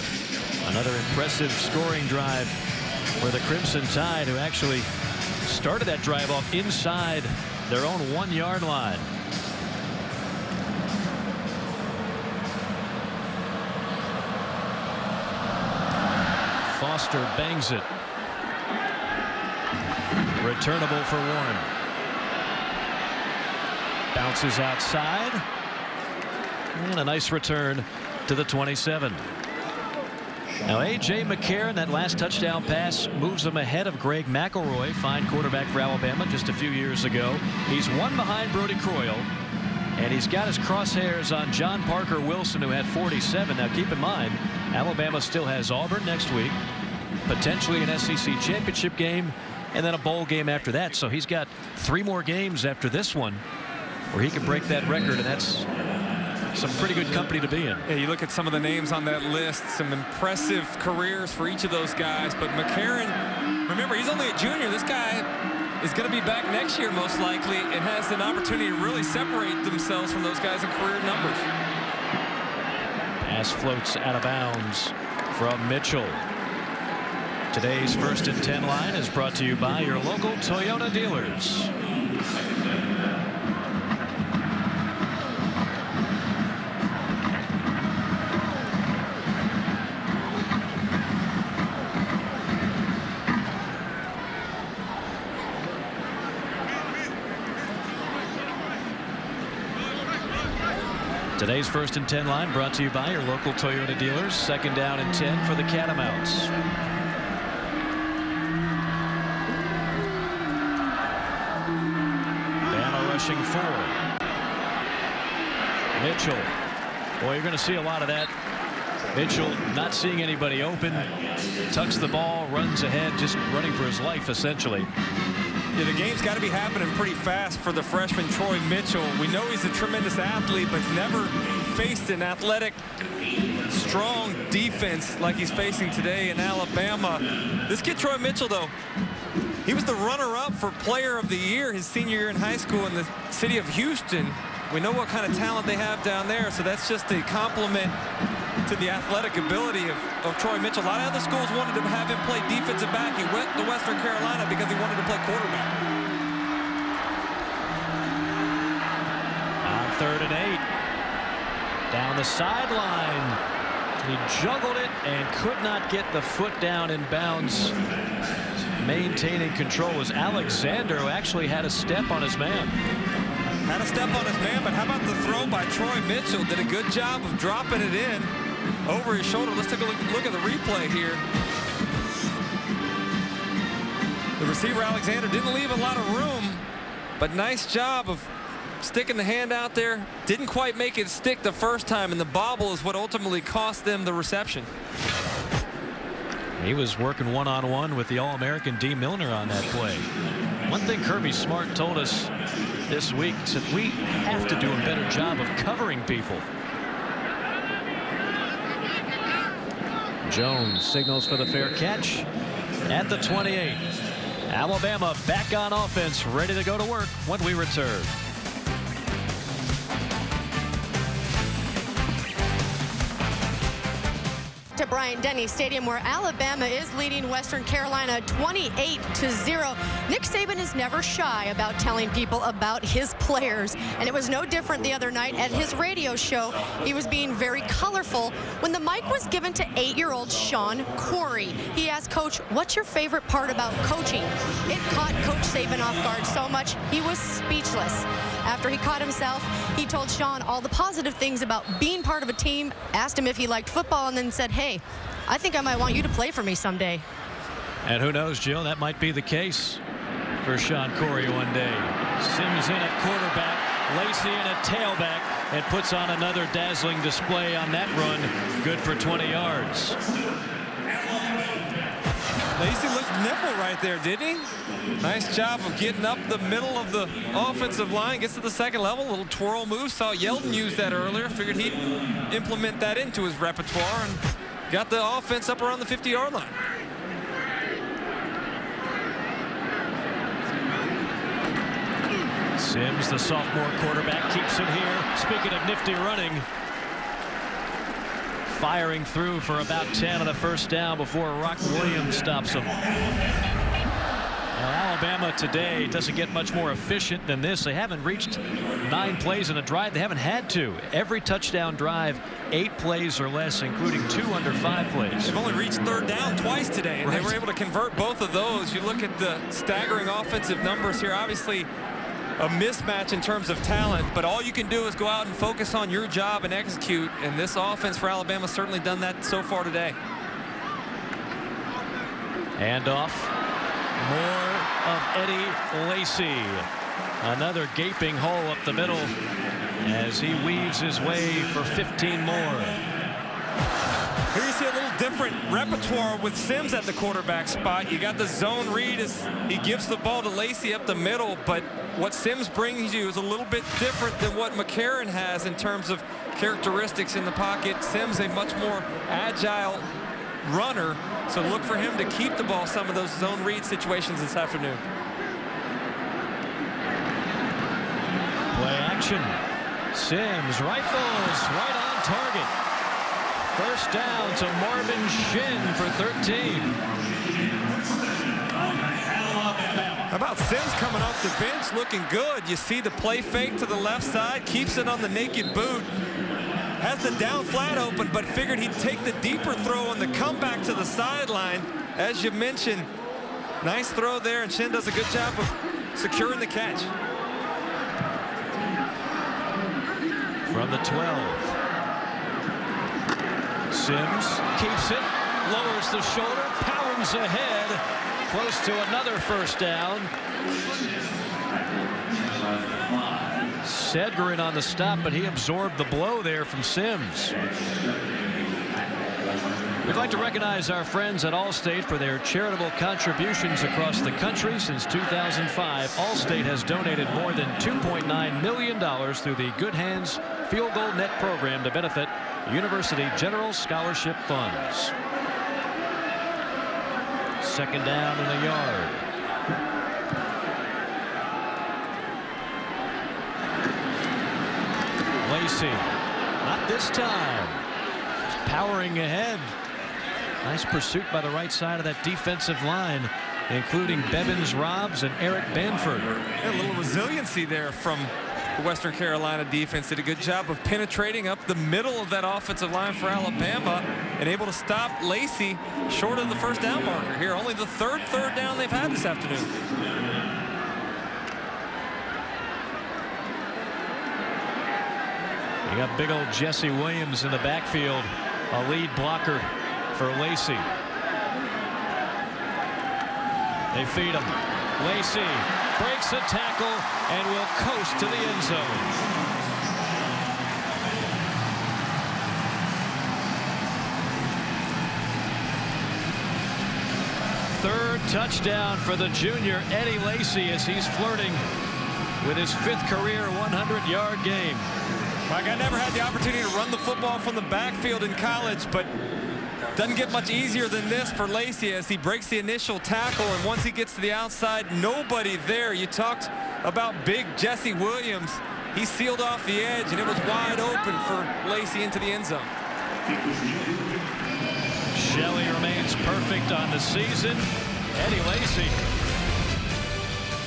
Another impressive scoring drive for the Crimson Tide, who actually started that drive off inside their own 1-yard line. Foster bangs it. Returnable for Warren. Bounces outside. And a nice return to the 27. Now A.J. McCarron, that last touchdown pass moves him ahead of Greg McElroy, fine quarterback for Alabama just a few years ago. He's one behind Brody Croyle, and he's got his crosshairs on John Parker Wilson, who had 47. Now keep in mind, Alabama still has Auburn next week, potentially an SEC championship game, and then a bowl game after that. So he's got 3 more games after this one where he can break that record, and that's some pretty good company to be in. Yeah, you look at some of the names on that list, some impressive careers for each of those guys. But McCarron, remember, he's only a junior. This guy is going to be back next year most likely and has an opportunity to really separate themselves from those guys in career numbers. Pass floats out of bounds from Mitchell. Today's 1st and 10 line is brought to you by your local Toyota dealers. Today's 1st and 10 line brought to you by your local Toyota dealers. 2nd down and 10 for the Catamounts. Bama rushing 4. Mitchell. Boy, you're going to see a lot of that. Mitchell not seeing anybody open. Tucks the ball, runs ahead, just running for his life essentially. Yeah, the game's got to be happening pretty fast for the freshman Troy Mitchell. We know he's a tremendous athlete, but never faced an athletic, strong defense like he's facing today in Alabama. This kid Troy Mitchell, though, he was the runner-up for Player of the Year his senior year in high school in the city of Houston. We know what kind of talent they have down there, so that's just a compliment to the athletic ability of Troy Mitchell. A lot of other schools wanted to have him play defensive back. He went to Western Carolina because he wanted to play quarterback. 3rd and 8. Down the sideline. He juggled it and could not get the foot down in bounds. Maintaining control was Alexander, who actually had a step on his man. Had a step on his man, but how about the throw by Troy Mitchell? Did a good job of dropping it in over his shoulder. Let's take a look at the replay here. The receiver, Alexander, didn't leave a lot of room, but nice job of sticking the hand out there. Didn't quite make it stick the first time, and the bobble is what ultimately cost them the reception. He was working one-on-one with the All-American D. Milner on that play. One thing Kirby Smart told us this week, said we have to do a better job of covering people. Jones signals for the fair catch at the 28. Alabama back on offense, ready to go to work when we return. To Bryant-Denny Stadium, where Alabama is leading Western Carolina 28-0. Nick Saban is never shy about telling people about his players, and it was no different the other night at his radio show. He was being very colorful when the mic was given to 8-year-old Sean Corey. He asked Coach, "What's your favorite part about coaching?" It caught Coach Saban off guard so much he was speechless. After he caught himself, he told Sean all the positive things about being part of a team, asked him if he liked football, and then said, "Hey, I think I might want you to play for me someday." And who knows, Jill, that might be the case for Sean Corey one day. Sims in at quarterback, Lacey in at tailback, and puts on another dazzling display on that run. Good for 20 yards. Lacey looked nimble right there, didn't he? Nice job of getting up the middle of the offensive line. Gets to the second level. A little twirl move. Saw Yeldon use that earlier. Figured he'd implement that into his repertoire and got the offense up around the 50-yard line. Sims, the sophomore quarterback, keeps it here. Speaking of nifty running, firing through for about 10 on a first down before Rock Williams stops him. Now, Alabama today doesn't get much more efficient than this. They haven't reached 9 plays in a drive. They haven't had to. Every touchdown drive, 8 plays or less, including 2 under 5 plays. They've only reached third down twice today, and they were able to convert both of those. You look at the staggering offensive numbers here. Obviously, a mismatch in terms of talent, but all you can do is go out and focus on your job and execute, and this offense for Alabama has certainly done that so far today. Handoff. More of Eddie Lacey. Another gaping hole up the middle as he weaves his way for 15 more. Here you see a little different repertoire with Sims at the quarterback spot. You got the zone read as he gives the ball to Lacey up the middle, but what Sims brings you is a little bit different than what McCarron has in terms of characteristics in the pocket. Sims a much more agile runner, so look for him to keep the ball some of those zone read situations this afternoon. Play action. Sims rifles right on target. First down to Marvin Shin for 13. How about Sims coming off the bench looking good? You see the play fake to the left side, keeps it on the naked boot, has the down flat open, but figured he'd take the deeper throw on the comeback to the sideline. As you mentioned, nice throw there, and Shin does a good job of securing the catch. From the 12. Sims keeps it, lowers the shoulder, pounds ahead, close to another first down. Sedgren on the stop, but he absorbed the blow there from Sims. We'd like to recognize our friends at Allstate for their charitable contributions across the country. Since 2005, Allstate has donated more than $2.9 million through the Good Hands Field Goal Net program to benefit University General Scholarship Funds. Second down in the yard. Lacey, not this time. He's powering ahead. Nice pursuit by the right side of that defensive line, including Bevins Robbs and Eric Banford. A little resiliency there from The Western Carolina defense did a good job of penetrating up the middle of that offensive line for Alabama and able to stop Lacey short of the first down marker here. Only the third down they've had this afternoon. You got big old Jesse Williams in the backfield, a lead blocker for Lacey. They feed him. Lacey breaks a tackle and will coast to the end zone. Third touchdown for the junior Eddie Lacey as he's flirting with his 5th career 100-yard game. Mike, I never had the opportunity to run the football from the backfield in college, but doesn't get much easier than this for Lacey as he breaks the initial tackle, and once he gets to the outside, nobody there. You talked about big Jesse Williams. He sealed off the edge, and it was wide open for Lacey into the end zone. Shelley remains perfect on the season. Eddie Lacey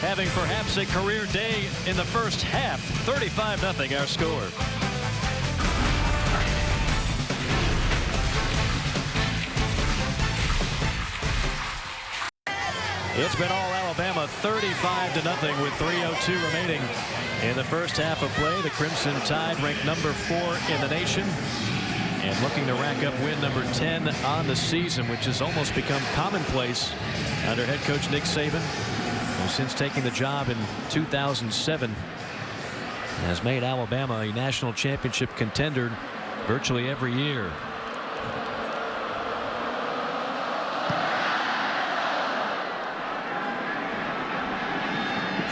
having perhaps a career day in the first half. 35-0 our score. It's been all Alabama, 35-0 with 3:02 remaining in the first half of play. The Crimson Tide ranked number 4 in the nation and looking to rack up win number 10 on the season, which has almost become commonplace under head coach Nick Saban, who since taking the job in 2007 has made Alabama a national championship contender virtually every year.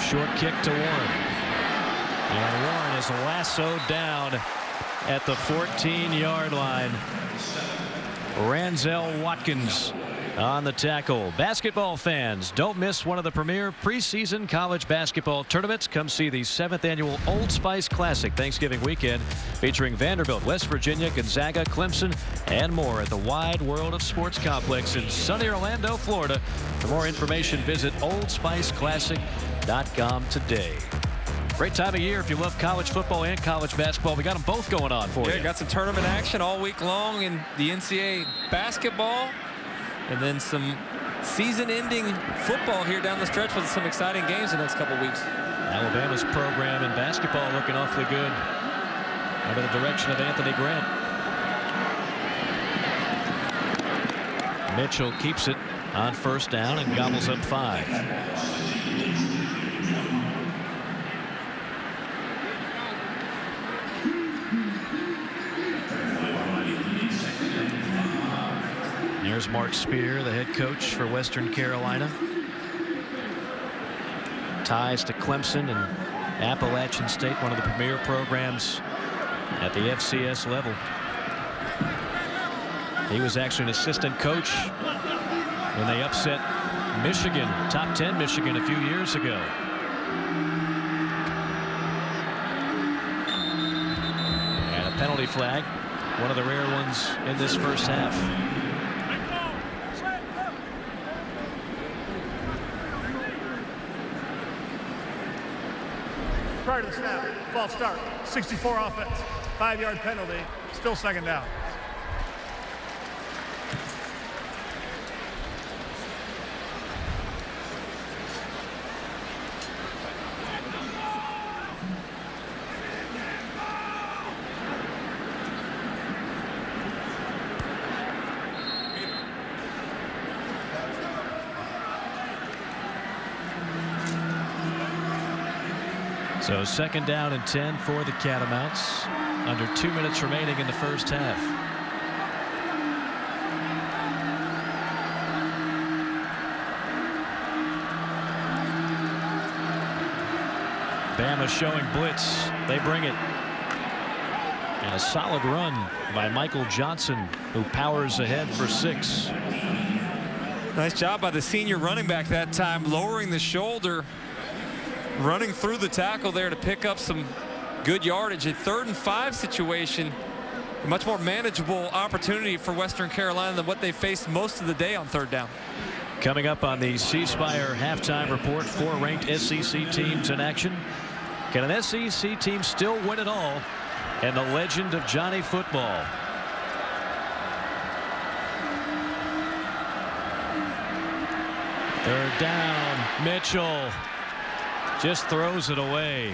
Short kick to Warren. And Warren is lassoed down at the 14-yard line. Ranzel Watkins on the tackle. Basketball fans, don't miss one of the premier preseason college basketball tournaments. Come see the 7th annual Old Spice Classic Thanksgiving weekend featuring Vanderbilt, West Virginia, Gonzaga, Clemson, and more at the Wide World of Sports Complex in sunny Orlando, Florida. For more information, visit oldspiceclassic.com today. Great time of year if you love college football and college basketball. We got them both going on for you. Yeah, got some tournament action all week long in the NCAA basketball, and then some season-ending football here down the stretch with some exciting games the next couple weeks. Alabama's program in basketball looking awfully good under the direction of Anthony Grant. Mitchell keeps it on first down and gobbles up 5. There's Mark Spear, the head coach for Western Carolina. Ties to Clemson and Appalachian State, one of the premier programs at the FCS level. He was actually an assistant coach when they upset Michigan, top 10 Michigan, a few years ago. And a penalty flag, one of the rare ones in this first half. Prior to the snap, false start, 64 offense, 5-yard penalty, still 2nd down. So 2nd down and 10 for the Catamounts. Under 2 minutes remaining in the first half. Bama showing blitz. They bring it. And a solid run by Michael Johnson, who powers ahead for 6. Nice job by the senior running back that time, lowering the shoulder, running through the tackle there to pick up some good yardage. A 3rd and 5 situation, a much more manageable opportunity for Western Carolina than what they faced most of the day on 3rd down. Coming up on the C Spire halftime report, 4 ranked SEC teams in action. Can an SEC team still win it all? And the legend of Johnny Football. Third down. Mitchell just throws it away.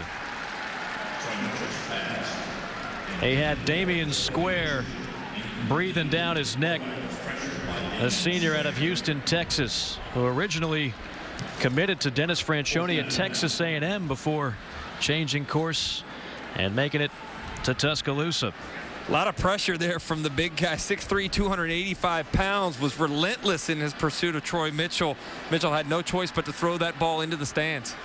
He had Damian Square breathing down his neck. A senior out of Houston, Texas, who originally committed to Dennis Franchione at Texas A&M before changing course and making it to Tuscaloosa. A lot of pressure there from the big guy. 6'3", 285 pounds, was relentless in his pursuit of Troy Mitchell. Mitchell had no choice but to throw that ball into the stands.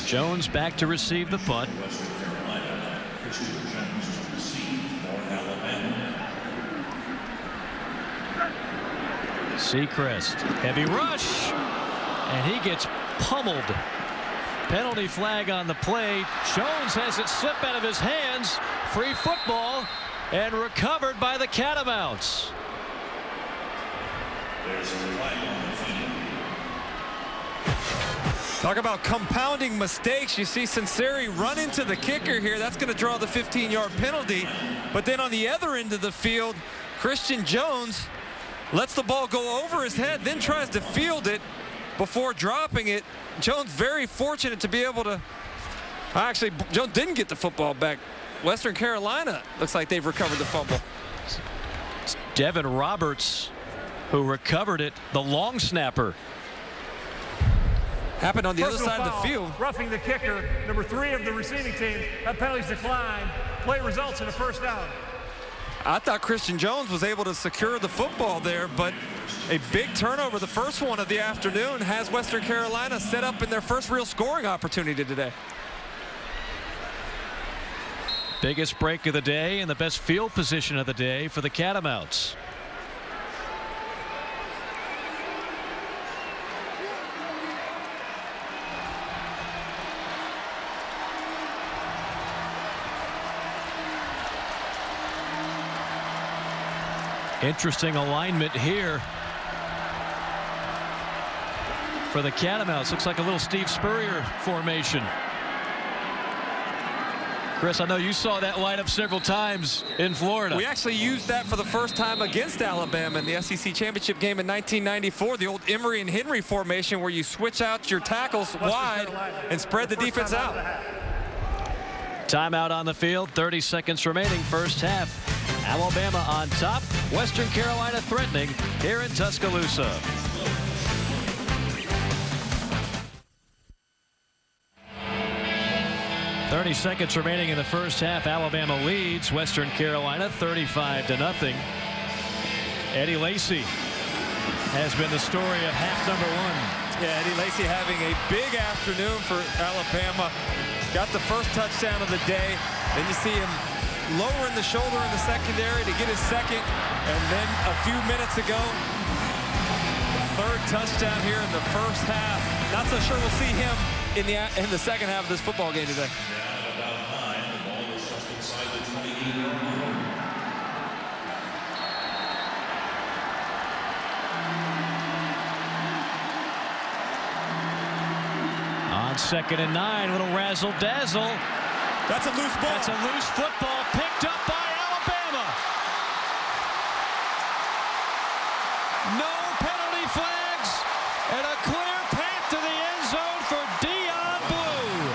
Jones back to receive the punt. Seacrest, heavy rush, and he gets pummeled. Penalty flag on the play. Jones has it slip out of his hands. Free football and recovered by the Catamounts. Talk about compounding mistakes. You see Sinceri run into the kicker here. That's going to draw the 15-yard penalty. But then on the other end of the field, Christian Jones lets the ball go over his head, then tries to field it before dropping it. Jones very fortunate to be able to. Actually, Jones didn't get the football back. Western Carolina looks like they've recovered the fumble. It's Devin Roberts who recovered it, the long snapper. Happened on the other Personal side of foul, the field. Roughing the kicker, number 3 of the receiving team. That penalty's declined. Play results in a first down. I thought Christian Jones was able to secure the football there, but a big turnover, the first one of the afternoon, has Western Carolina set up in their first real scoring opportunity today. Biggest break of the day and the best field position of the day for the Catamounts. Interesting alignment here for the Catamounts. Looks like a little Steve Spurrier formation. Chris, I know you saw that lineup several times in Florida. We actually used that for the first time against Alabama in the SEC championship game in 1994, the old Emory and Henry formation where you switch out your tackles wide and spread the defense out. Timeout on the field, 30 seconds remaining, first half. Alabama on top, Western Carolina threatening here in Tuscaloosa. .30 seconds remaining in the first half. Alabama leads Western Carolina 35-0. Eddie Lacy has been the story of half number 1. Yeah, Eddie Lacy having a big afternoon for Alabama. Got the first touchdown of the day. Then you see him lowering the shoulder in the secondary to get his second. And then a few minutes ago, the third touchdown here in the first half. Not so sure we'll see him in the second half of this football game today. On 2nd and 9, little razzle-dazzle. That's a loose ball. That's a loose football picked up by Alabama. No penalty flags and a clear path to the end zone for Dion Blue.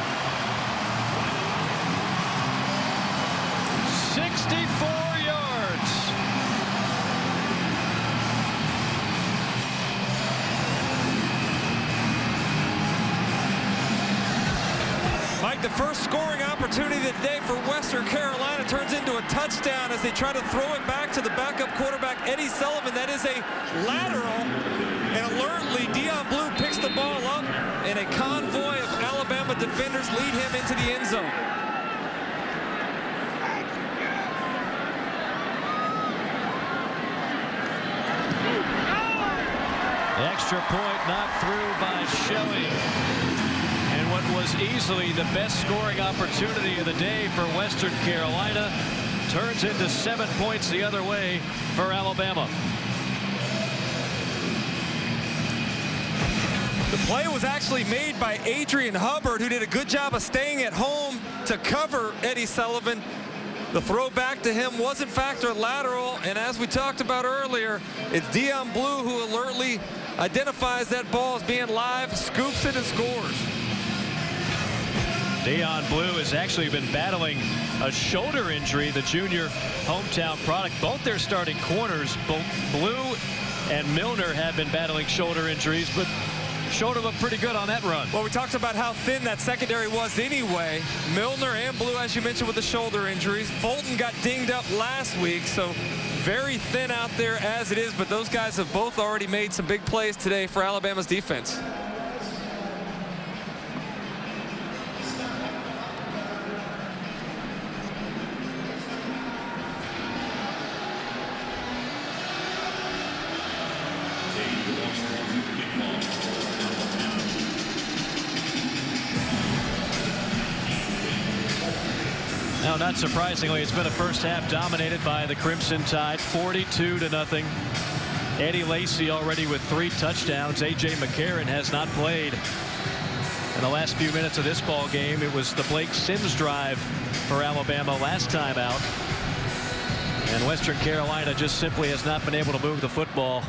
64 yards. Mike, the first scoring opportunity of the day for Western Carolina turns into a touchdown as they try to throw it back to the backup quarterback, Eddie Sullivan. That is a lateral, and alertly, Dion Blue picks the ball up, and a convoy of Alabama defenders lead him into the end zone. The extra point knocked through by Shelley. And what was easily the best scoring opportunity of the day for Western Carolina turns into 7 points the other way for Alabama. The play was actually made by Adrian Hubbard, who did a good job of staying at home to cover Eddie Sullivan. The throw back to him was in fact a lateral, and as we talked about earlier, it's Dion Blue who alertly identifies that ball as being live, scoops it, and scores. Dion Blue has actually been battling a shoulder injury, the junior hometown product. Both their starting corners, both Blue and Milner, have been battling shoulder injuries, but shoulder looked pretty good on that run. Well, we talked about how thin that secondary was anyway. Milner and Blue, as you mentioned, with the shoulder injuries. Fulton got dinged up last week, so very thin out there as it is, but those guys have both already made some big plays today for Alabama's defense. Now, not surprisingly, it's been a first half dominated by the Crimson Tide, 42-0. Eddie Lacy already with 3 touchdowns. A.J. McCarron has not played in the last few minutes of this ball game. It was the Blake Sims drive for Alabama last time out. And Western Carolina just simply has not been able to move the football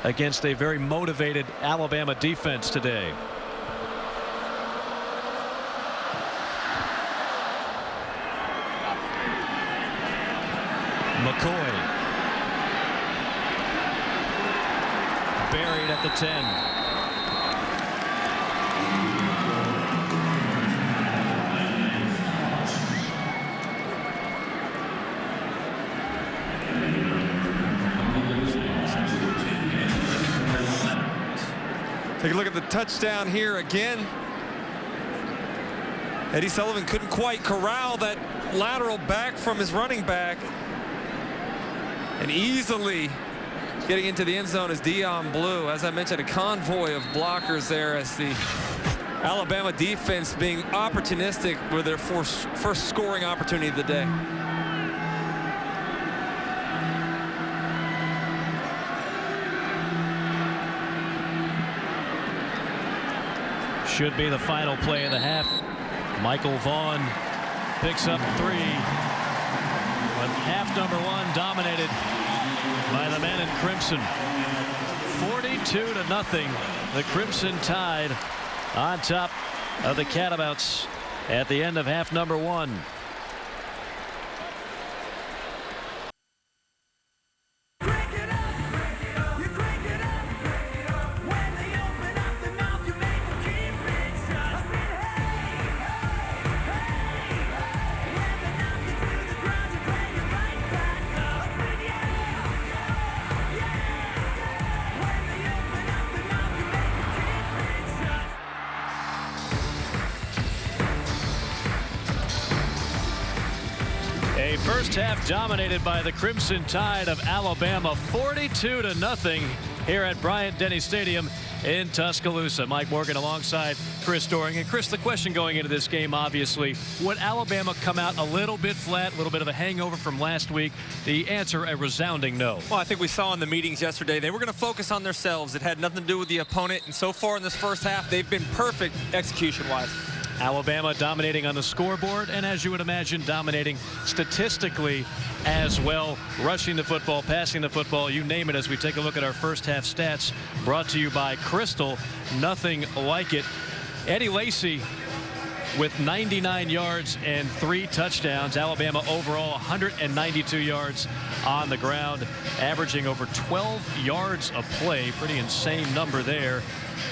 against a very motivated Alabama defense today. McCoy buried at the 10. Take a look at the touchdown here again. Eddie Sullivan couldn't quite corral that lateral back from his running back. And easily getting into the end zone is Dion Blue. As I mentioned, a convoy of blockers there as the Alabama defense being opportunistic with their first scoring opportunity of the day. Should be the final play of the half. Michael Vaughn picks up 3. But half number 1 dominated by the men in crimson. 42-0. The Crimson Tide on top of the Catamounts at the end of half number 1. A first half dominated by the Crimson Tide of Alabama, 42-0 here at Bryant-Denny Stadium in Tuscaloosa. Mike Morgan alongside Chris Doering. And Chris, the question going into this game, obviously, would Alabama come out a little bit flat, a little bit of a hangover from last week? The answer, a resounding no. Well, I think we saw in the meetings yesterday, they were going to focus on themselves. It had nothing to do with the opponent. And so far in this first half, they've been perfect execution-wise. Alabama dominating on the scoreboard, and as you would imagine, dominating statistically as well. Rushing the football, passing the football, you name it, as we take a look at our first half stats brought to you by Crystal. Nothing like it. Eddie Lacy with 99 yards and 3 touchdowns. Alabama overall 192 yards on the ground, averaging over 12 yards a play. Pretty insane number there.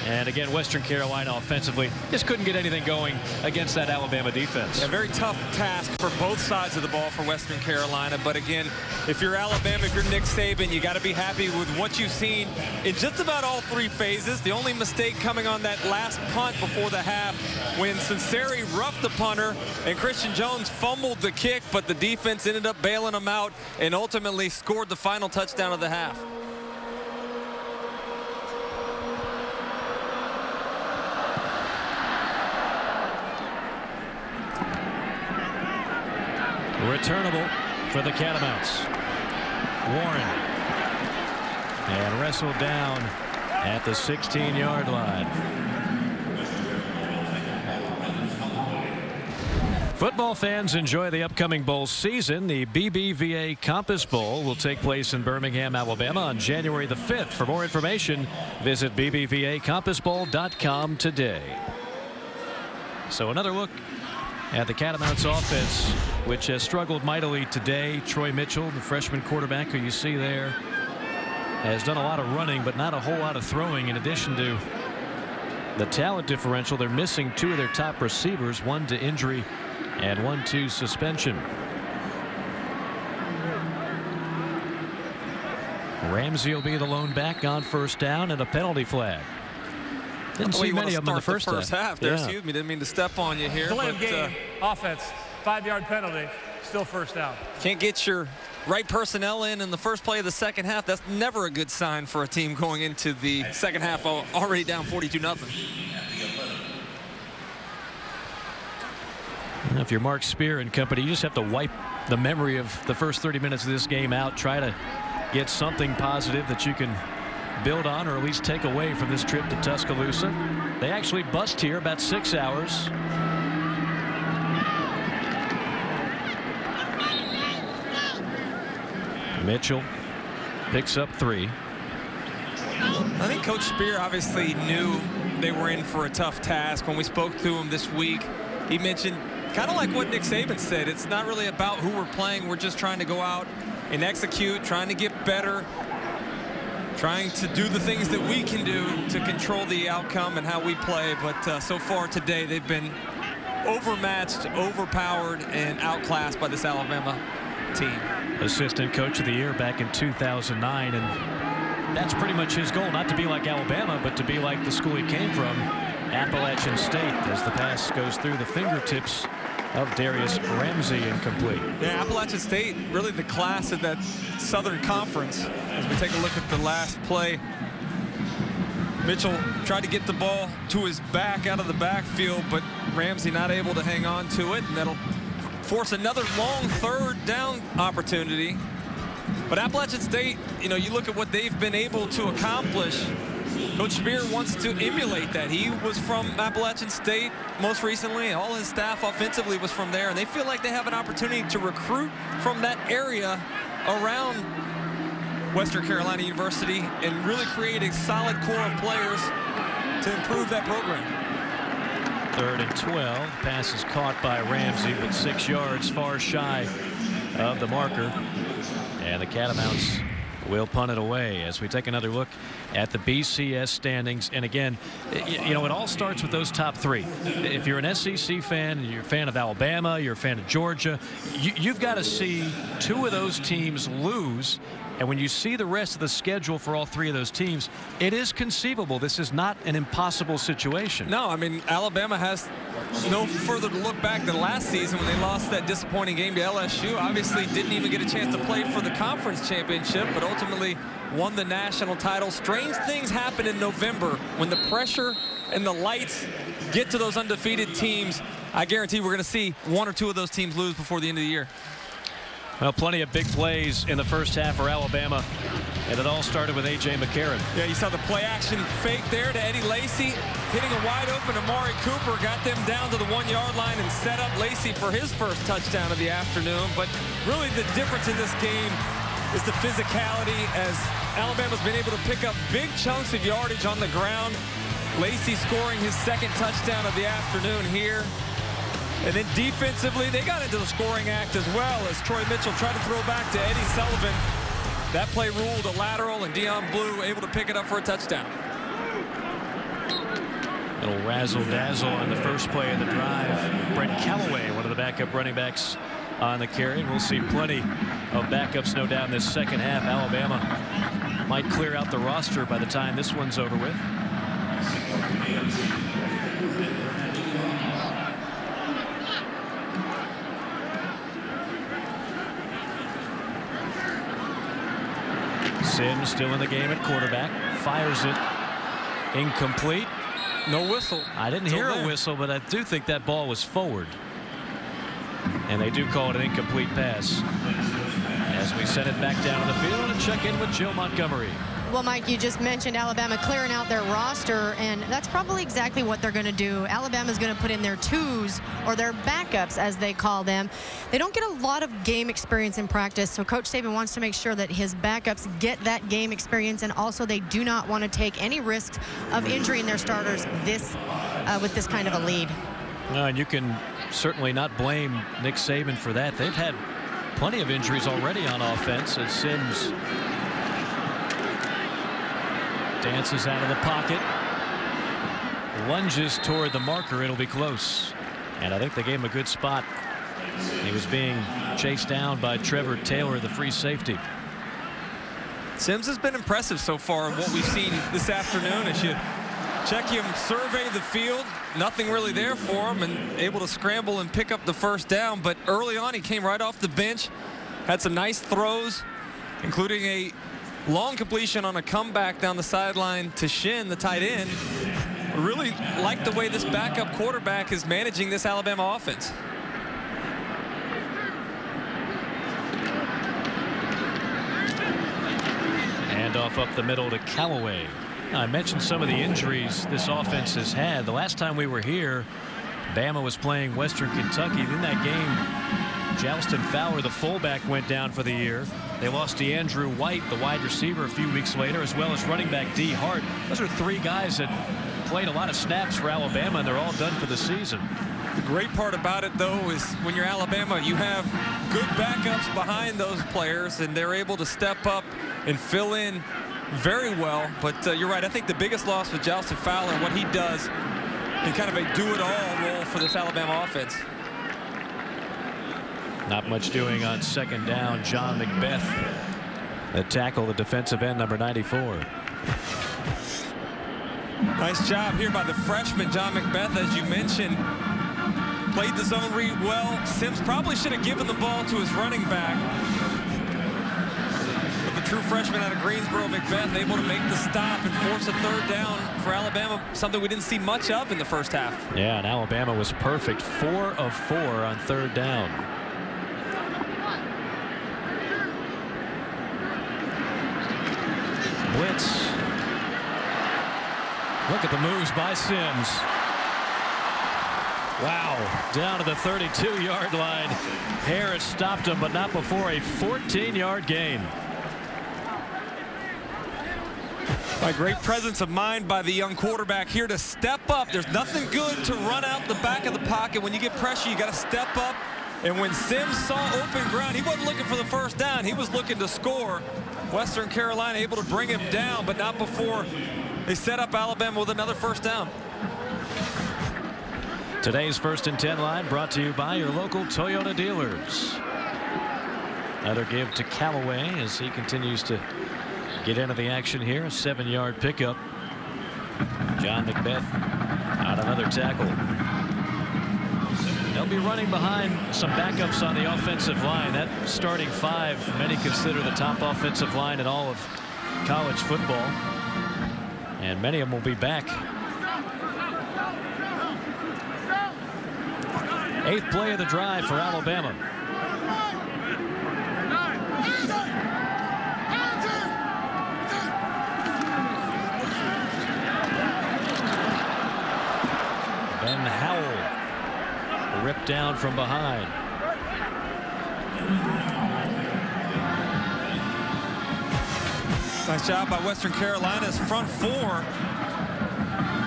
And again, Western Carolina offensively just couldn't get anything going against that Alabama defense. A very tough task for both sides of the ball for Western Carolina. But again, if you're Alabama, if you're Nick Saban, you got to be happy with what you've seen in just about all 3 phases. The only mistake coming on that last punt before the half when Sinceri roughed the punter and Christian Jones fumbled the kick, but the defense ended up bailing him out and ultimately scored the final touchdown of the half. Returnable for the Catamounts. Warren. And wrestled down at the 16-yard line. Football fans, enjoy the upcoming bowl season. The BBVA Compass Bowl will take place in Birmingham, Alabama on January the 5th. For more information, visit bbvacompassbowl.com today. So another look at the Catamounts offense, which has struggled mightily today. Troy Mitchell, the freshman quarterback who you see there, has done a lot of running but not a whole lot of throwing. In addition to the talent differential, they're missing 2 of their top receivers, 1 to injury and 1 to suspension. Ramsey will be the lone back on first down and a penalty flag. Didn't see many of them in the first half. There, excuse me, didn't mean to step on you here. Delay of game, offense, 5-yard penalty, still first down. Can't get your right personnel in the first play of the second half. That's never a good sign for a team going into the second half already down 42-0. If you're Mark Spear and company, you just have to wipe the memory of the first 30 minutes of this game out. Try to get something positive that you can build on or at least take away from this trip to Tuscaloosa. They actually bust here about 6 hours. Mitchell picks up 3. I think Coach Spear obviously knew they were in for a tough task. When we spoke to him this week, he mentioned kind of like what Nick Saban said. It's not really about who we're playing. We're just trying to go out and execute, trying to get better, trying to do the things that we can do to control the outcome and how we play. But so far today, they've been overmatched, overpowered, and outclassed by this Alabama team. Assistant Coach of the Year back in 2009, and that's pretty much his goal, not to be like Alabama, but to be like the school he came from, Appalachian State, as the pass goes through the fingertips of Darius Ramsey, incomplete. Yeah, Appalachian State, really the class of that Southern Conference. As we take a look at the last play, Mitchell tried to get the ball to his back out of the backfield, but Ramsey not able to hang on to it, and that'll force another long third down opportunity. But Appalachian State, you know, you look at what they've been able to accomplish. Coach Spear wants to emulate that. He was from Appalachian State most recently. All his staff offensively was from there, and they feel like they have an opportunity to recruit from that area around Western Carolina University and really create a solid core of players to improve that program. 3rd and 12. Pass is caught by Ramsey, but 6 yards far shy of the marker. And the Catamounts will punt it away as we take another look at the BCS standings. And again, you know, it all starts with those top 3. If you're an SEC fan and you're a fan of Alabama, you're a fan of Georgia, you've got to see 2 of those teams lose. And when you see the rest of the schedule for all 3 of those teams, it is conceivable. This is not an impossible situation. No, I mean, Alabama has no further to look back than last season when they lost that disappointing game to LSU. Obviously didn't even get a chance to play for the conference championship, but ultimately won the national title. Strange things happen in November when the pressure and the lights get to those undefeated teams. I guarantee we're going to see 1 or 2 of those teams lose before the end of the year. Well, plenty of big plays in the first half for Alabama, and it all started with A.J. McCarron. Yeah, you saw the play-action fake there to Eddie Lacy, hitting a wide-open Amari Cooper, got them down to the 1-yard line and set up Lacy for his first touchdown of the afternoon. But really the difference in this game is the physicality, as Alabama's been able to pick up big chunks of yardage on the ground. Lacy scoring his 2nd touchdown of the afternoon here. And then defensively, they got into the scoring act as well as Troy Mitchell tried to throw back to Eddie Sullivan. That play ruled a lateral, and Deion Blue able to pick it up for a touchdown. Little razzle-dazzle on the first play of the drive. Brent Callaway, one of the backup running backs on the carry. And we'll see plenty of backups, no doubt, in this second half. Alabama might clear out the roster by the time this one's over with. Sims still in the game at quarterback. Fires it. Incomplete. No whistle. I didn't hear a whistle, but I do think that ball was forward. And they do call it an incomplete pass. As we send it back down to the field and check in with Joe Montgomery. Well, Mike, you just mentioned Alabama clearing out their roster, and that's probably exactly what they're going to do. Alabama's going to put in their twos, or their backups, as they call them. They don't get a lot of game experience in practice, so Coach Saban wants to make sure that his backups get that game experience, and also they do not want to take any risks of injuring their starters with this kind of a lead. No, and you can certainly not blame Nick Saban for that. They've had plenty of injuries already on offense as Sims dances out of the pocket, lunges toward the marker. It'll be close, and I think they gave him a good spot. He was being chased down by Trevor Taylor, the free safety. Sims has been impressive so far in what we've seen this afternoon. As you check him survey the field, nothing really there for him, and able to scramble and pick up the first down. But early on, he came right off the bench, had some nice throws, including a long completion on a comeback down the sideline to Shin, the tight end. Really like the way this backup quarterback is managing this Alabama offense. Handoff up the middle to Callaway. I mentioned some of the injuries this offense has had. The last time we were here, Bama was playing Western Kentucky. In that game, Jalston Fowler, the fullback, went down for the year. They lost to Andrew White, the wide receiver, a few weeks later, as well as running back D. Hart. Those are three guys that played a lot of snaps for Alabama, and they're all done for the season. The great part about it, though, is when you're Alabama, you have good backups behind those players, and they're able to step up and fill in very well. But you're right. I think the biggest loss with Jalston Fowler and what he does in kind of a do-it-all role for this Alabama offense. Not much doing on second down. John McBeth, the tackle, the defensive end, number 94. Nice job here by the freshman, John McBeth, as you mentioned. Played the zone read well. Sims probably should have given the ball to his running back. But the true freshman out of Greensboro, McBeth, able to make the stop and force a third down for Alabama, something we didn't see much of in the first half. Yeah, and Alabama was perfect. 4 of 4 on third down. Blitz. Look at the moves by Sims. Wow, down to the 32-yard line. Harris stopped him, but not before a 14-yard gain. By great presence of mind by the young quarterback here to step up. There's nothing good to run out the back of the pocket. When you get pressure, you got to step up. And when Sims saw open ground, he wasn't looking for the first down. He was looking to score. Western Carolina able to bring him down, but not before they set up Alabama with another first down. Today's First and 10 line brought to you by your local Toyota dealers. Another give to Callaway as he continues to get into the action here. A 7-yard pickup. John McBeth on another tackle. They'll be running behind some backups on the offensive line. That starting 5, many consider the top offensive line in all of college football. And many of them will be back. 8th play of the drive for Alabama. Ben Howell ripped down from behind. Nice job by Western Carolina's front 4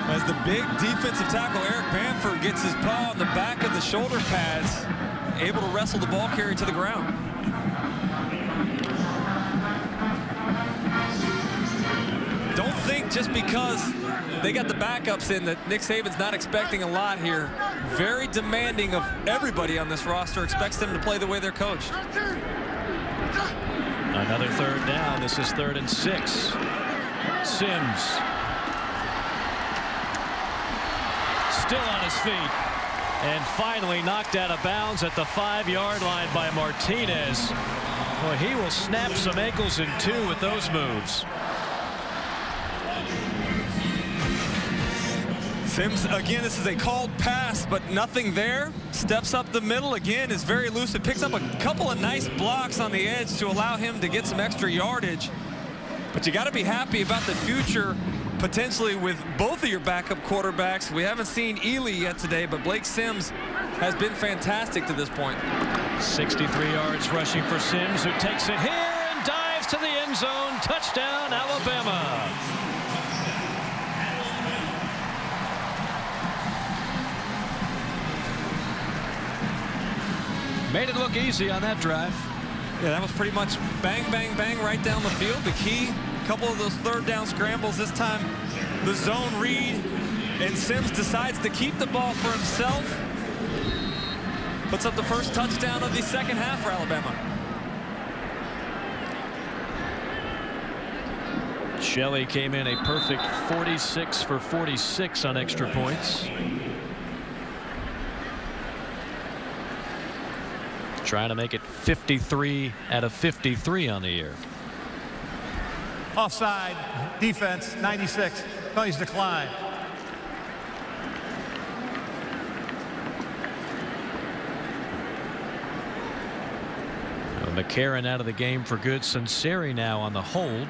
as the big defensive tackle Eric Bamford gets his paw on the back of the shoulder pads, able to wrestle the ball carrier to the ground. Don't think just because they got the backups in that Nick Saban's not expecting a lot here. Very demanding of everybody on this roster, expects them to play the way they're coached. Another third down. This is 3rd and 6. Sims still on his feet and finally knocked out of bounds at the 5-yard line by Martinez. Boy, he will snap some ankles in two with those moves. Sims, again, this is a called pass, but nothing there. Steps up the middle again, is very elusive. Picks up a couple of nice blocks on the edge to allow him to get some extra yardage. But you got to be happy about the future potentially with both of your backup quarterbacks. We haven't seen Ely yet today, but Blake Sims has been fantastic to this point. 63 yards rushing for Sims, who takes it here and dives to the end zone. Touchdown, Alabama. Made it look easy on that drive. Yeah, that was pretty much bang, bang, bang right down the field. The key, a couple of those third down scrambles. This time, the zone read, and Sims decides to keep the ball for himself. Puts up the first touchdown of the second half for Alabama. Shelley came in a perfect 46 for 46 on extra points. Trying to make it 53 out of 53 on the year. Offside, defense, 96. Penalties decline. McCarron out of the game for good. Sunseri now on the hold.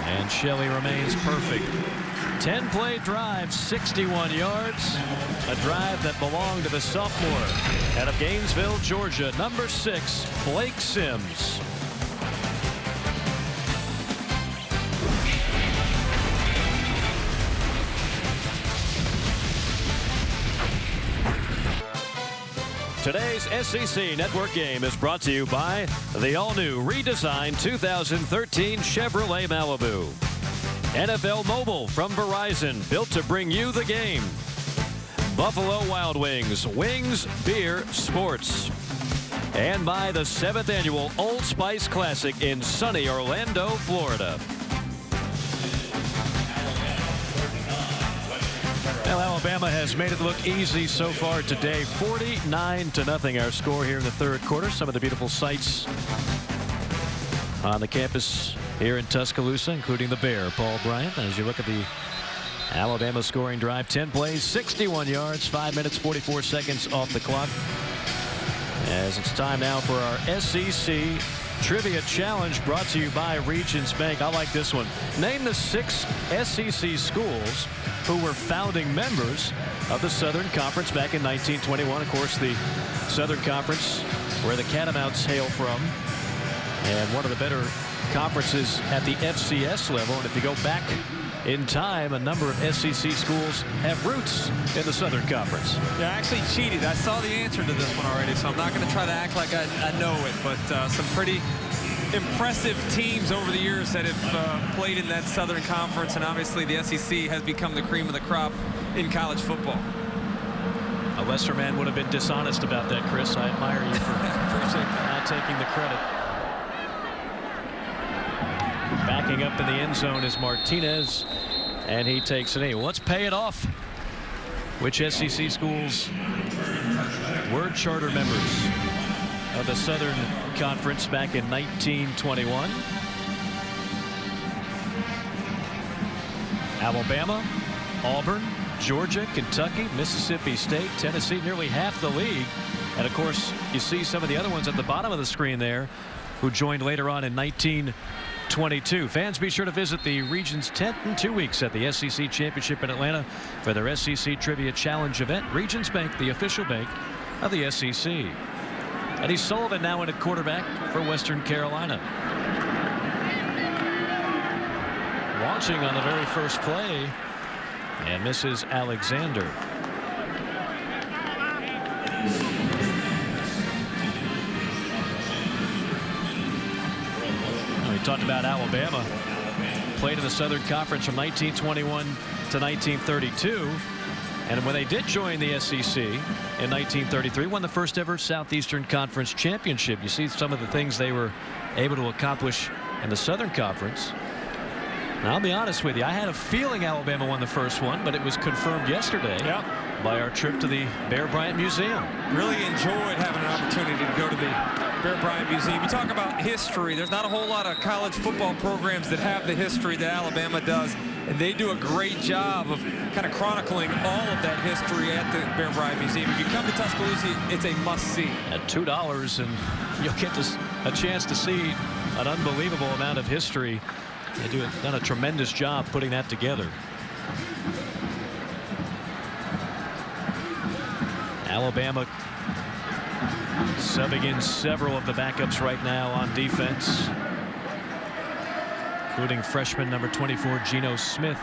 And Shelley remains perfect. 10-play drive, 61 yards. A drive that belonged to the sophomore out of Gainesville, Georgia, number 6, Blake Sims. Today's SEC Network game is brought to you by the all-new redesigned 2013 Chevrolet Malibu. NFL Mobile from Verizon, built to bring you the game. Buffalo Wild Wings, wings, beer, sports. And by the 7th annual Old Spice Classic in sunny Orlando, Florida. Well, Alabama has made it look easy so far today. 49-0 our score here in the third quarter. Some of the beautiful sights on the campus here in Tuscaloosa, including the Bear, Paul Bryant. As you look at the Alabama scoring drive, 10 plays, 61 yards, 5 minutes, 44 seconds off the clock. As it's time now for our SEC Trivia Challenge, brought to you by Regions Bank. I like this one. Name the 6 SEC schools who were founding members of the Southern Conference back in 1921. Of course, the Southern Conference, where the Catamounts hail from, and one of the better conferences at the FCS level. And if you go back in time, a number of SEC schools have roots in the Southern Conference. Yeah, I actually cheated. I saw the answer to this one already, so I'm not going to try to act like I know it. But some pretty impressive teams over the years that have played in that Southern Conference, and obviously the SEC has become the cream of the crop in college football. A lesser man would have been dishonest about that, Chris. I admire you for not taking the credit. Backing up in the end zone is Martinez, and he takes it in. Well, let's pay it off. Which SEC schools were charter members of the Southern Conference back in 1921? Alabama, Auburn, Georgia, Kentucky, Mississippi State, Tennessee, nearly half the league. And of course, you see some of the other ones at the bottom of the screen there who joined later on in 1922. Fans, be sure to visit the region's tent in 2 weeks at the SEC Championship in Atlanta for their SEC Trivia Challenge event. Regions Bank, the official bank of the SEC. Eddie Sullivan now in at quarterback for Western Carolina. Launching on the very first play, and misses Alexander. We talked about Alabama. Played in the Southern Conference from 1921 to 1932. And when they did join the SEC in 1933, won the first ever Southeastern Conference championship. You see some of the things they were able to accomplish in the Southern Conference. Now, I'll be honest with you, I had a feeling Alabama won the first one, but it was confirmed yesterday by our trip to the Bear Bryant Museum. Really enjoyed having an opportunity to go to the Bear Bryant Museum. You talk about history. There's not a whole lot of college football programs that have the history that Alabama does, and they do a great job of kind of chronicling all of that history at the Bear Bryant Museum. If you come to Tuscaloosa, it's a must-see. At $2, and you'll get a chance to see an unbelievable amount of history. They've done a tremendous job putting that together. Alabama subbing in several of the backups right now on defense, including freshman number 24 Geno Smith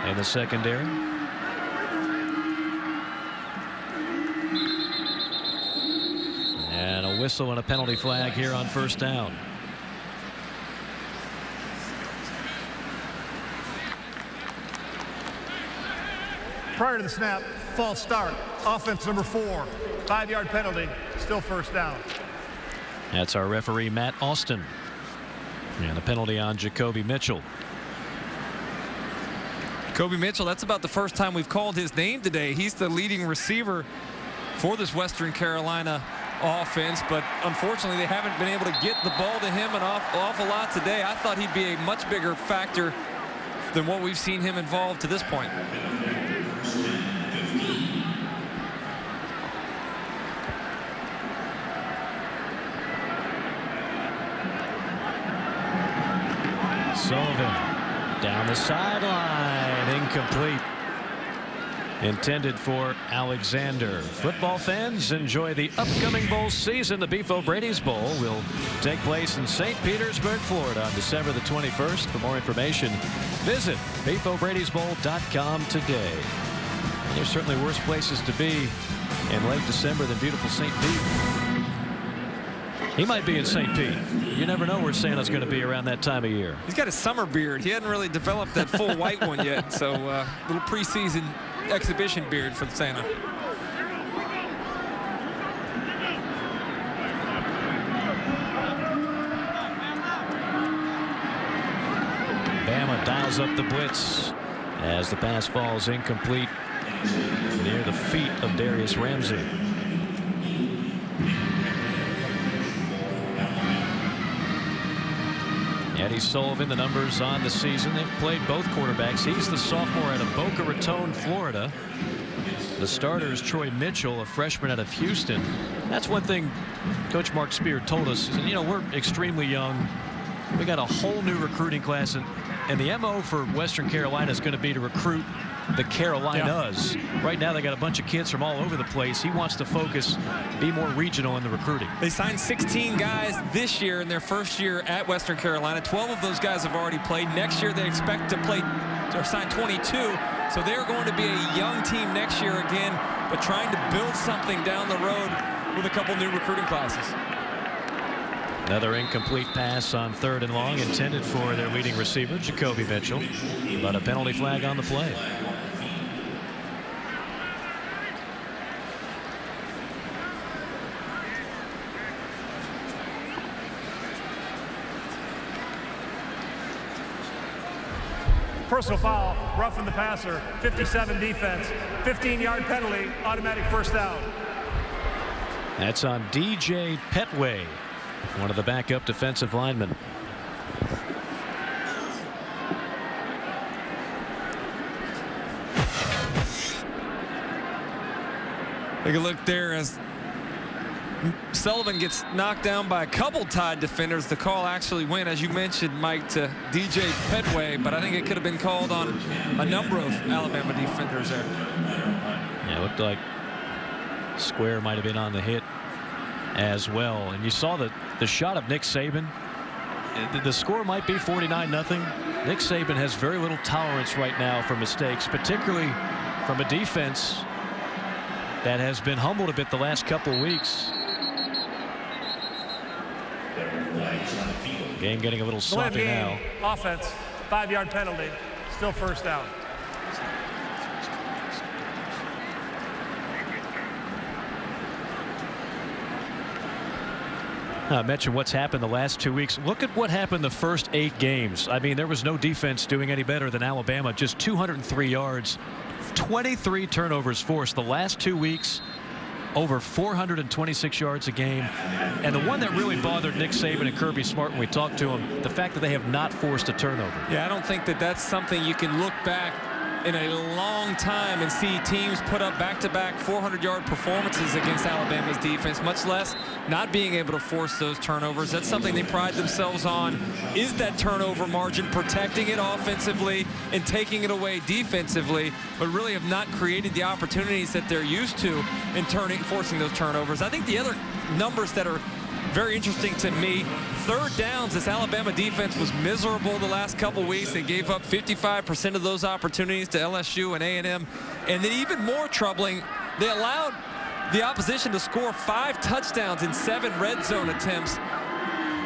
in the secondary. And a whistle and a penalty flag here on first down. Prior to the snap, false start. Offense number 4. 5-yard penalty. Still first down. That's our referee, Matt Austin. And a penalty on Jacoby Mitchell. Jacoby Mitchell, that's about the first time we've called his name today. He's the leading receiver for this Western Carolina offense, but unfortunately they haven't been able to get the ball to him an awful lot today. I thought he'd be a much bigger factor than what we've seen him involved to this point. Sullivan down the sideline, incomplete. Intended for Alexander. Football fans, enjoy the upcoming bowl season. The Beef O'Brady's Bowl will take place in St. Petersburg, Florida on December the 21st. For more information, visit beefobradysbowl.com today. And there's certainly worse places to be in late December than beautiful St. Pete. He might be in St. Pete. You never know where Santa's going to be around that time of year. He's got a summer beard. He hadn't really developed that full white one yet, so little preseason exhibition beard for Santa. Bama dials up the blitz as the pass falls incomplete near the feet of Darius Ramsey. Eddie Sullivan, the numbers on the season. They've played both quarterbacks. He's the sophomore out of Boca Raton, Florida. The starter is Troy Mitchell, a freshman out of Houston. That's one thing Coach Mark Spear told us. He said, you know, we're extremely young. We got a whole new recruiting class, and the MO for Western Carolina is going to be to recruit the Carolinas. Yeah. Right now they got a bunch of kids from all over the place. He wants to focus, be more regional in the recruiting. They signed 16 guys this year in their first year at Western Carolina. 12 of those guys have already played. Next year they expect to play or sign 22. So they're going to be a young team next year again, but trying to build something down the road with a couple new recruiting classes. Another incomplete pass on 3rd and long, intended for their leading receiver, Jacoby Mitchell, but a penalty flag on the play. Personal foul, roughing the passer, 57 defense, 15-yard penalty, automatic first down. That's on DJ Petway, one of the backup defensive linemen. Take a look there as Sullivan gets knocked down by a couple Tide defenders. The call actually went, as you mentioned, Mike, to DJ Petway, but I think it could have been called on a number of Alabama defenders there. Yeah, it looked like Square might have been on the hit as well. And you saw the shot of Nick Saban. The score might be 49-0. Nick Saban has very little tolerance right now for mistakes, particularly from a defense that has been humbled a bit the last couple of weeks. Game getting a little sloppy now. Offense, 5-yard penalty, still first down. I mentioned what's happened the last 2 weeks. Look at what happened the first 8 games. I mean, there was no defense doing any better than Alabama. Just 203 yards, 23 turnovers forced. The last 2 weeks, over 426 yards a game. And the one that really bothered Nick Saban and Kirby Smart when we talked to him, the fact that they have not forced a turnover. Yeah, I don't think that that's something you can look back in a long time and see teams put up back-to-back 400-yard performances against Alabama's defense, much less not being able to force those turnovers. That's something they pride themselves on, is that turnover margin, protecting it offensively and taking it away defensively, but really have not created the opportunities that they're used to in forcing those turnovers. I think the other numbers that are very interesting to me, third downs. This Alabama defense was miserable the last couple weeks. They gave up 55% of those opportunities to LSU and A&M. And then even more troubling, they allowed the opposition to score 5 touchdowns in 7 red zone attempts.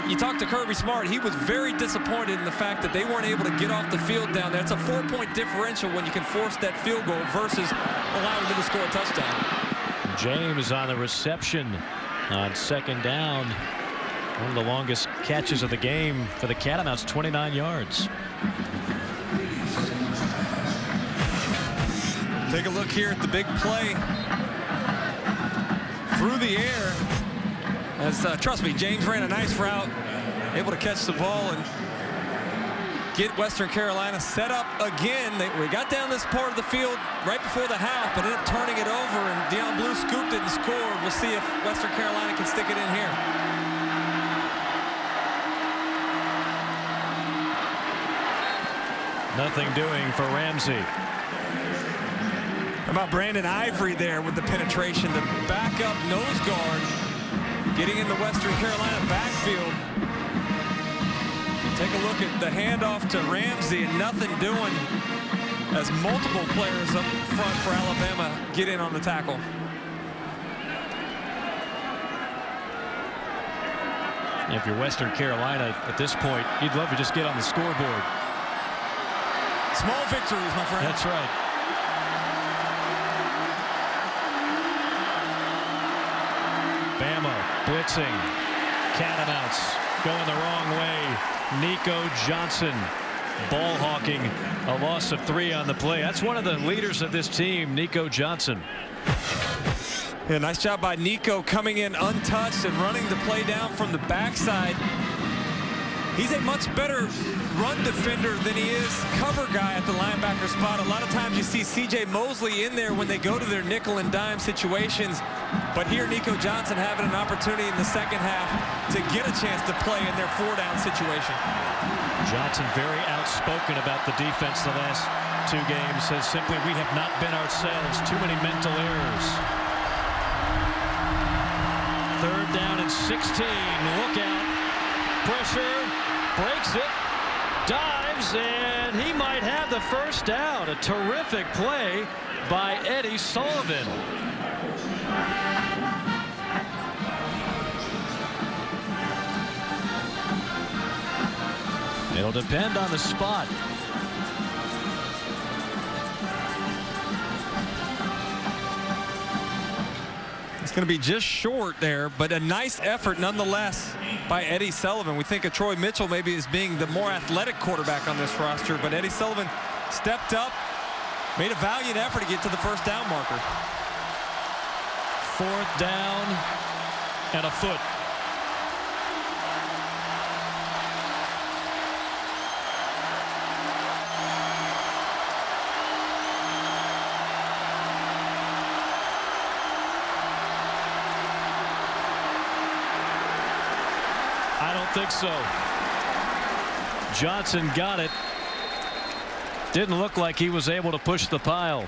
You talk to Kirby Smart, he was very disappointed in the fact that they weren't able to get off the field down there. It's a 4-point differential when you can force that field goal versus allowing them to score a touchdown. James on the reception on second down. One of the longest catches of the game for the Catamounts, 29 yards. Take a look here at the big play through the air. As trust me, James ran a nice route, able to catch the ball and get Western Carolina set up again. We got down this part of the field right before the half, but ended up turning it over, and Deion Blue scooped it and scored. We'll see if Western Carolina can stick it in here. Nothing doing for Ramsey. How about Brandon Ivory there with the penetration, the backup nose guard, getting in the Western Carolina backfield. Take a look at the handoff to Ramsey, and nothing doing as multiple players up front for Alabama get in on the tackle. If you're Western Carolina at this point, you'd love to just get on the scoreboard. Small victories, my friend. That's right. Bama blitzing. Catamounts going the wrong way. Nico Johnson ball hawking, a loss of 3 on the play. That's one of the leaders of this team, Nico Johnson. Yeah, nice job by Nico coming in untouched and running the play down from the backside. He's a much better run defender than he is cover guy at the linebacker spot. A lot of times you see C.J. Mosley in there when they go to their nickel and dime situations. But here Nico Johnson having an opportunity in the second half to get a chance to play in their 4-down situation. Johnson very outspoken about the defense the last 2 games. Says simply, we have not been ourselves. Too many mental errors. 3rd down and 16. Look out. Pressure. Breaks it. Dives, and he might have the first down. A terrific play by Eddie Sullivan. It'll depend on the spot. It's going to be just short there, but a nice effort nonetheless by Eddie Sullivan. We think of Troy Mitchell maybe as being the more athletic quarterback on this roster, but Eddie Sullivan stepped up, made a valiant effort to get to the first down marker. 4th down and a foot. I don't think so. Johnson got it. Didn't look like he was able to push the pile.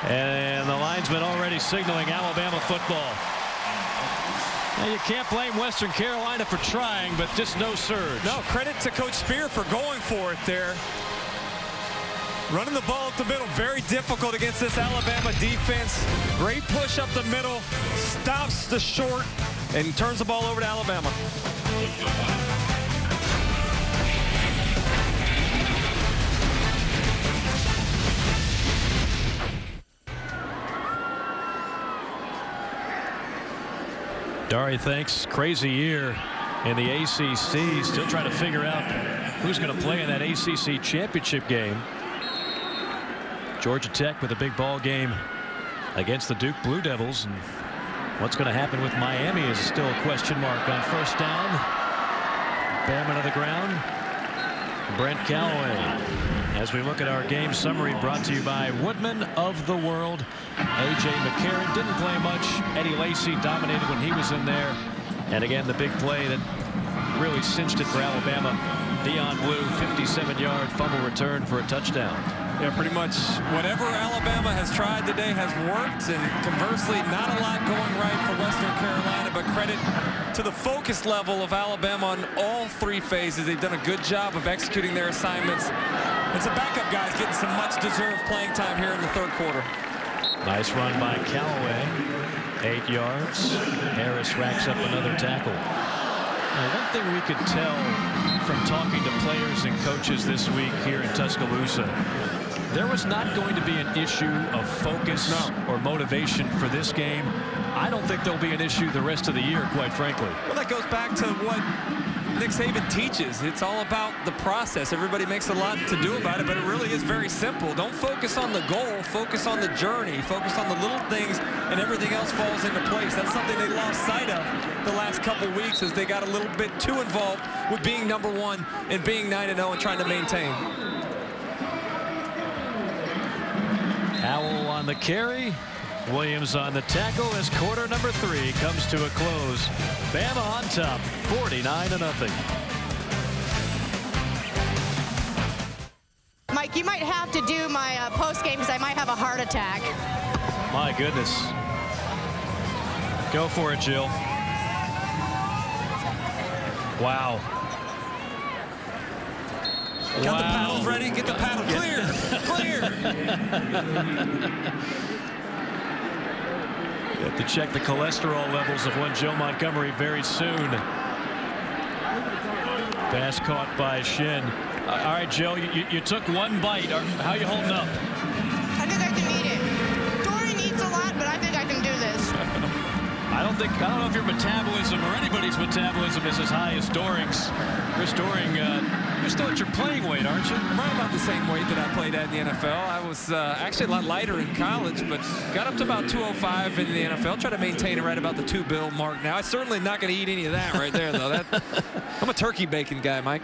And the linesman already signaling Alabama football. Now you can't blame Western Carolina for trying, but just no surge. No, credit to Coach Spear for going for it there. Running the ball up the middle, very difficult against this Alabama defense. Great push up the middle, stops the short, and turns the ball over to Alabama. Dari, thanks. Crazy year in the ACC. Still trying to figure out who's going to play in that ACC championship game. Georgia Tech with a big ball game against the Duke Blue Devils. And what's going to happen with Miami is still a question mark on first down. Bama to the ground. Brent Callaway. As we look at our game summary brought to you by Woodman of the World. A.J. McCarron didn't play much. Eddie Lacy dominated when he was in there. And again, the big play that really cinched it for Alabama. Dion Blue, 57-yard fumble return for a touchdown. Yeah, pretty much whatever Alabama has tried today has worked, and conversely, not a lot going right for Western Carolina, but credit to the focus level of Alabama on all three phases. They've done a good job of executing their assignments. And some backup guys getting some much-deserved playing time here in the third quarter. Nice run by Callaway. 8 yards. Harris racks up another tackle. Now, one thing we could tell from talking to players and coaches this week here in Tuscaloosa, there was not going to be an issue of focus or motivation for this game. I don't think there'll be an issue the rest of the year, quite frankly. Well, that goes back to what Nick Saban teaches. It's all about the process. Everybody makes a lot to do about it, but it really is very simple. Don't focus on the goal. Focus on the journey. Focus on the little things, and everything else falls into place. That's something they lost sight of the last couple weeks as they got a little bit too involved with being #1 and being 9-0 and trying to maintain. Howell on the carry. Williams on the tackle as quarter number 3 comes to a close. Bama on top, 49-0. Mike, you might have to do my post game because I might have a heart attack. My goodness. Go for it, Jill. Wow. Got the paddles ready. Get the paddle clear. Clear. You have to check the cholesterol levels of one Joe Montgomery very soon. Pass caught by Shin. All right, Joe, you took one bite. How are you holding up? I think I can eat it. Doring eats a lot, but I think I can do this. I don't know if your metabolism or anybody's metabolism is as high as Doring's. Chris Doring, you're still at your playing weight, aren't you? I'm right about the same weight that I played at in the NFL. I was actually a lot lighter in college, but got up to about 205 in the NFL. Try to maintain it right about the 2 bill mark now. I'm certainly not going to eat any of that right there, though. I'm a turkey bacon guy, Mike.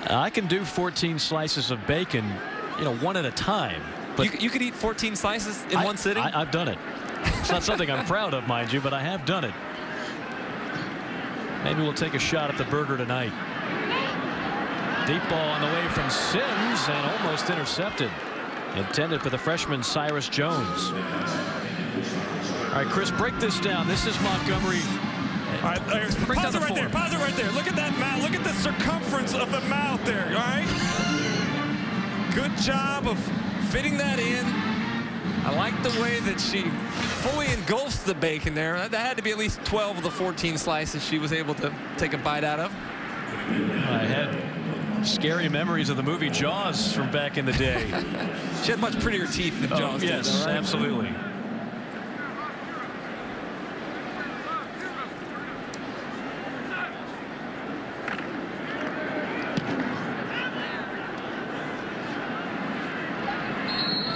I can do 14 slices of bacon, one at a time. But you could eat 14 slices in one sitting? I've done it. It's not something I'm proud of, mind you, but I have done it. Maybe we'll take a shot at the burger tonight. Deep ball on the way from Sims and almost intercepted. Intended for the freshman Cyrus Jones. All right, Chris, break this down. This is Montgomery. All right, pause it right there. Pause it right there. Look at that mouth. Look at the circumference of the mouth there. All right. Good job of fitting that in. I like the way that she fully engulfs the bacon there. That had to be at least 12 of the 14 slices she was able to take a bite out of. I had scary memories of the movie Jaws from back in the day. She had much prettier teeth than Jaws did. Yes, right? absolutely.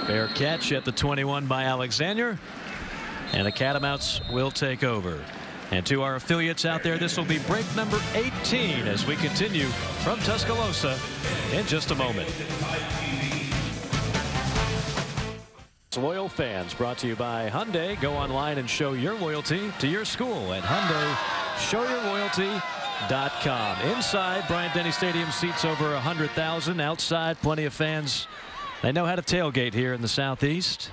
Fair catch at the 21 by Alexander, and the Catamounts will take over. And to our affiliates out there, this will be break number 18 as we continue from Tuscaloosa in just a moment. Loyal fans, brought to you by Hyundai. Go online and show your loyalty to your school at HyundaiShowYourLoyalty.com. Inside, Bryant-Denny Stadium seats over 100,000. Outside, plenty of fans. They know how to tailgate here in the Southeast.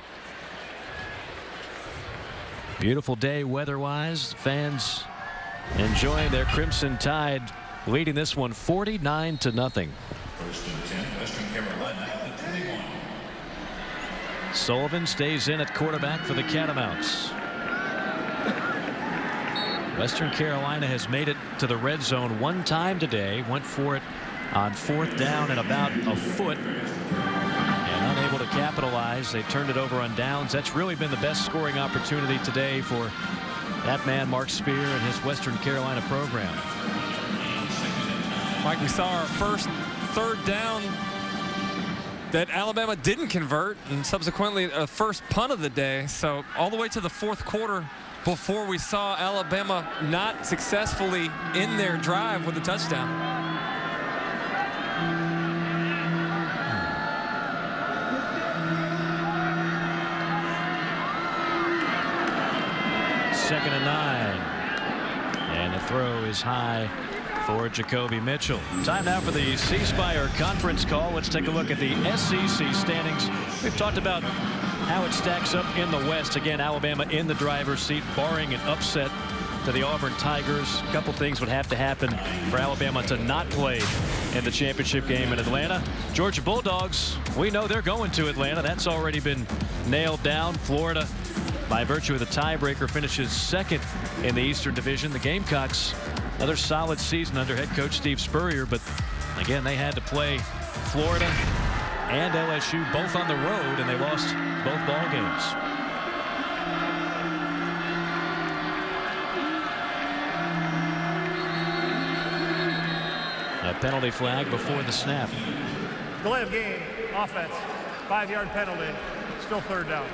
Beautiful day weather-wise. Fans enjoying their Crimson Tide, leading this one 49-0. First and 10, Western Carolina at the 21. Sullivan stays in at quarterback for the Catamounts. Western Carolina has made it to the red zone one time today. Went for it on 4th down and about a foot. Unable to capitalize. They turned it over on downs. That's really been the best scoring opportunity today for that man, Mark Spear, and his Western Carolina program. Mike, we saw our first 3rd down that Alabama didn't convert, and subsequently a first punt of the day. So all the way to the fourth quarter before we saw Alabama not successfully in their drive with a touchdown. Second and 9. And the throw is high for Jacoby Mitchell. Time now for the C Spire conference call. Let's take a look at the SEC standings. We've talked about how it stacks up in the West. Again, Alabama in the driver's seat, barring an upset to the Auburn Tigers. A couple things would have to happen for Alabama to not play in the championship game in Atlanta. Georgia Bulldogs, we know they're going to Atlanta. That's already been nailed down. Florida, by virtue of the tiebreaker, finishes second in the Eastern Division. The Gamecocks, another solid season under head coach Steve Spurrier, but again, they had to play Florida and LSU both on the road, and they lost both ball games. A penalty flag before the snap. Delay of game, offense, 5-yard penalty, still third down.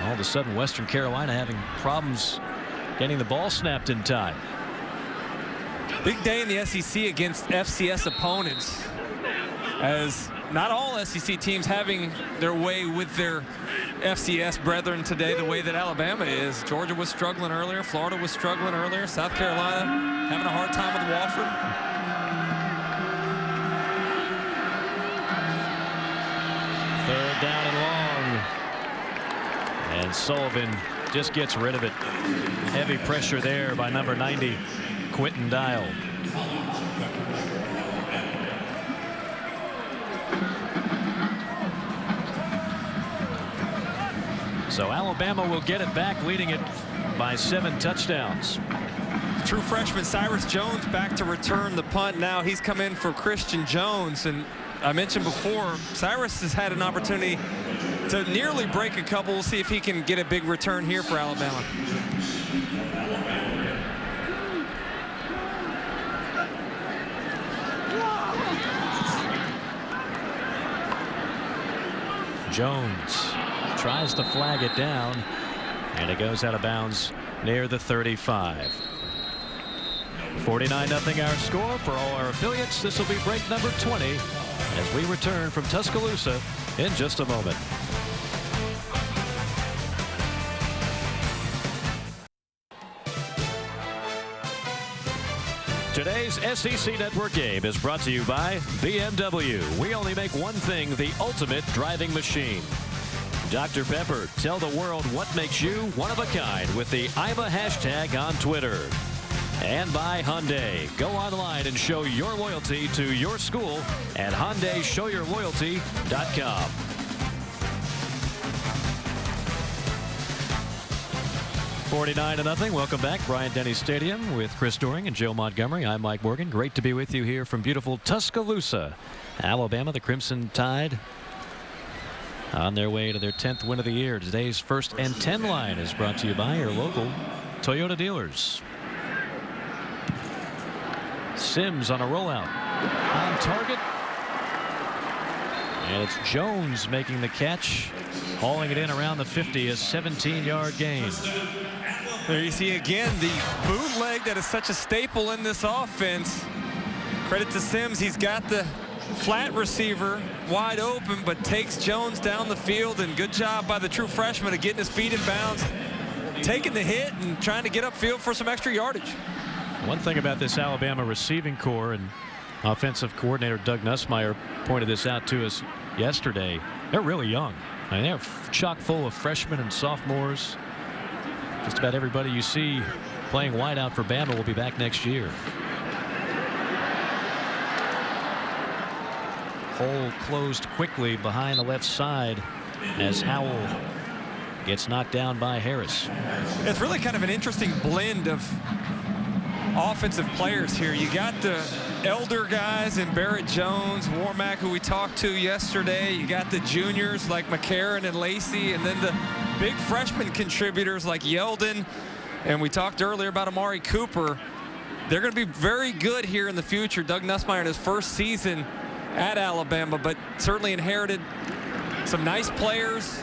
All of a sudden, Western Carolina having problems getting the ball snapped in time. Big day in the SEC against FCS opponents, as not all SEC teams having their way with their FCS brethren today the way that Alabama is. Georgia was struggling earlier. Florida was struggling earlier. South Carolina having a hard time with Wofford. Third down and long. And Sullivan just gets rid of it. Heavy pressure there by number 90, Quentin Dial. So Alabama will get it back, leading it by 7 touchdowns. True freshman Cyrus Jones back to return the punt. Now he's come in for Christian Jones. And I mentioned before, Cyrus has had an opportunity to nearly break a couple. We'll see if he can get a big return here for Alabama. Jones tries to flag it down, and it goes out of bounds near the 35. 49-0 our score for all our affiliates. This will be break number 20 as we return from Tuscaloosa in just a moment. Today's SEC Network game is brought to you by BMW. We only make one thing, the ultimate driving machine. Dr. Pepper, tell the world what makes you one of a kind with the I'm a hashtag on Twitter. And by Hyundai. Go online and show your loyalty to your school at HyundaiShowYourLoyalty.com. $49-0. Welcome back. Bryant-Denny Stadium with Chris Doering and Joe Montgomery. I'm Mike Morgan. Great to be with you here from beautiful Tuscaloosa, Alabama. The Crimson Tide on their way to their 10th win of the year. Today's First and 10 line is brought to you by your local Toyota dealers. Sims on a rollout. On target. And it's Jones making the catch, hauling it in around the 50, a 17-yard gain. There you see again the bootleg that is such a staple in this offense. Credit to Sims. He's got the flat receiver wide open, but takes Jones down the field, and good job by the true freshman of getting his feet in bounds, taking the hit and trying to get upfield for some extra yardage. One thing about this Alabama receiving corps, and offensive coordinator Doug Nussmeier pointed this out to us yesterday, they're really young. I mean, they're chock full of freshmen and sophomores. Just about everybody you see playing wideout for Bama will be back next year. Hole closed quickly behind the left side as Howell gets knocked down by Harris. It's really kind of an interesting blend of offensive players here. You got the elder guys in Barrett Jones, Warmack, who we talked to yesterday. You got the juniors like McCarron and Lacey, and then the big freshman contributors like Yeldon, and we talked earlier about Amari Cooper. They're going to be very good here in the future. Doug Nussmeier in his first season at Alabama, but certainly inherited some nice players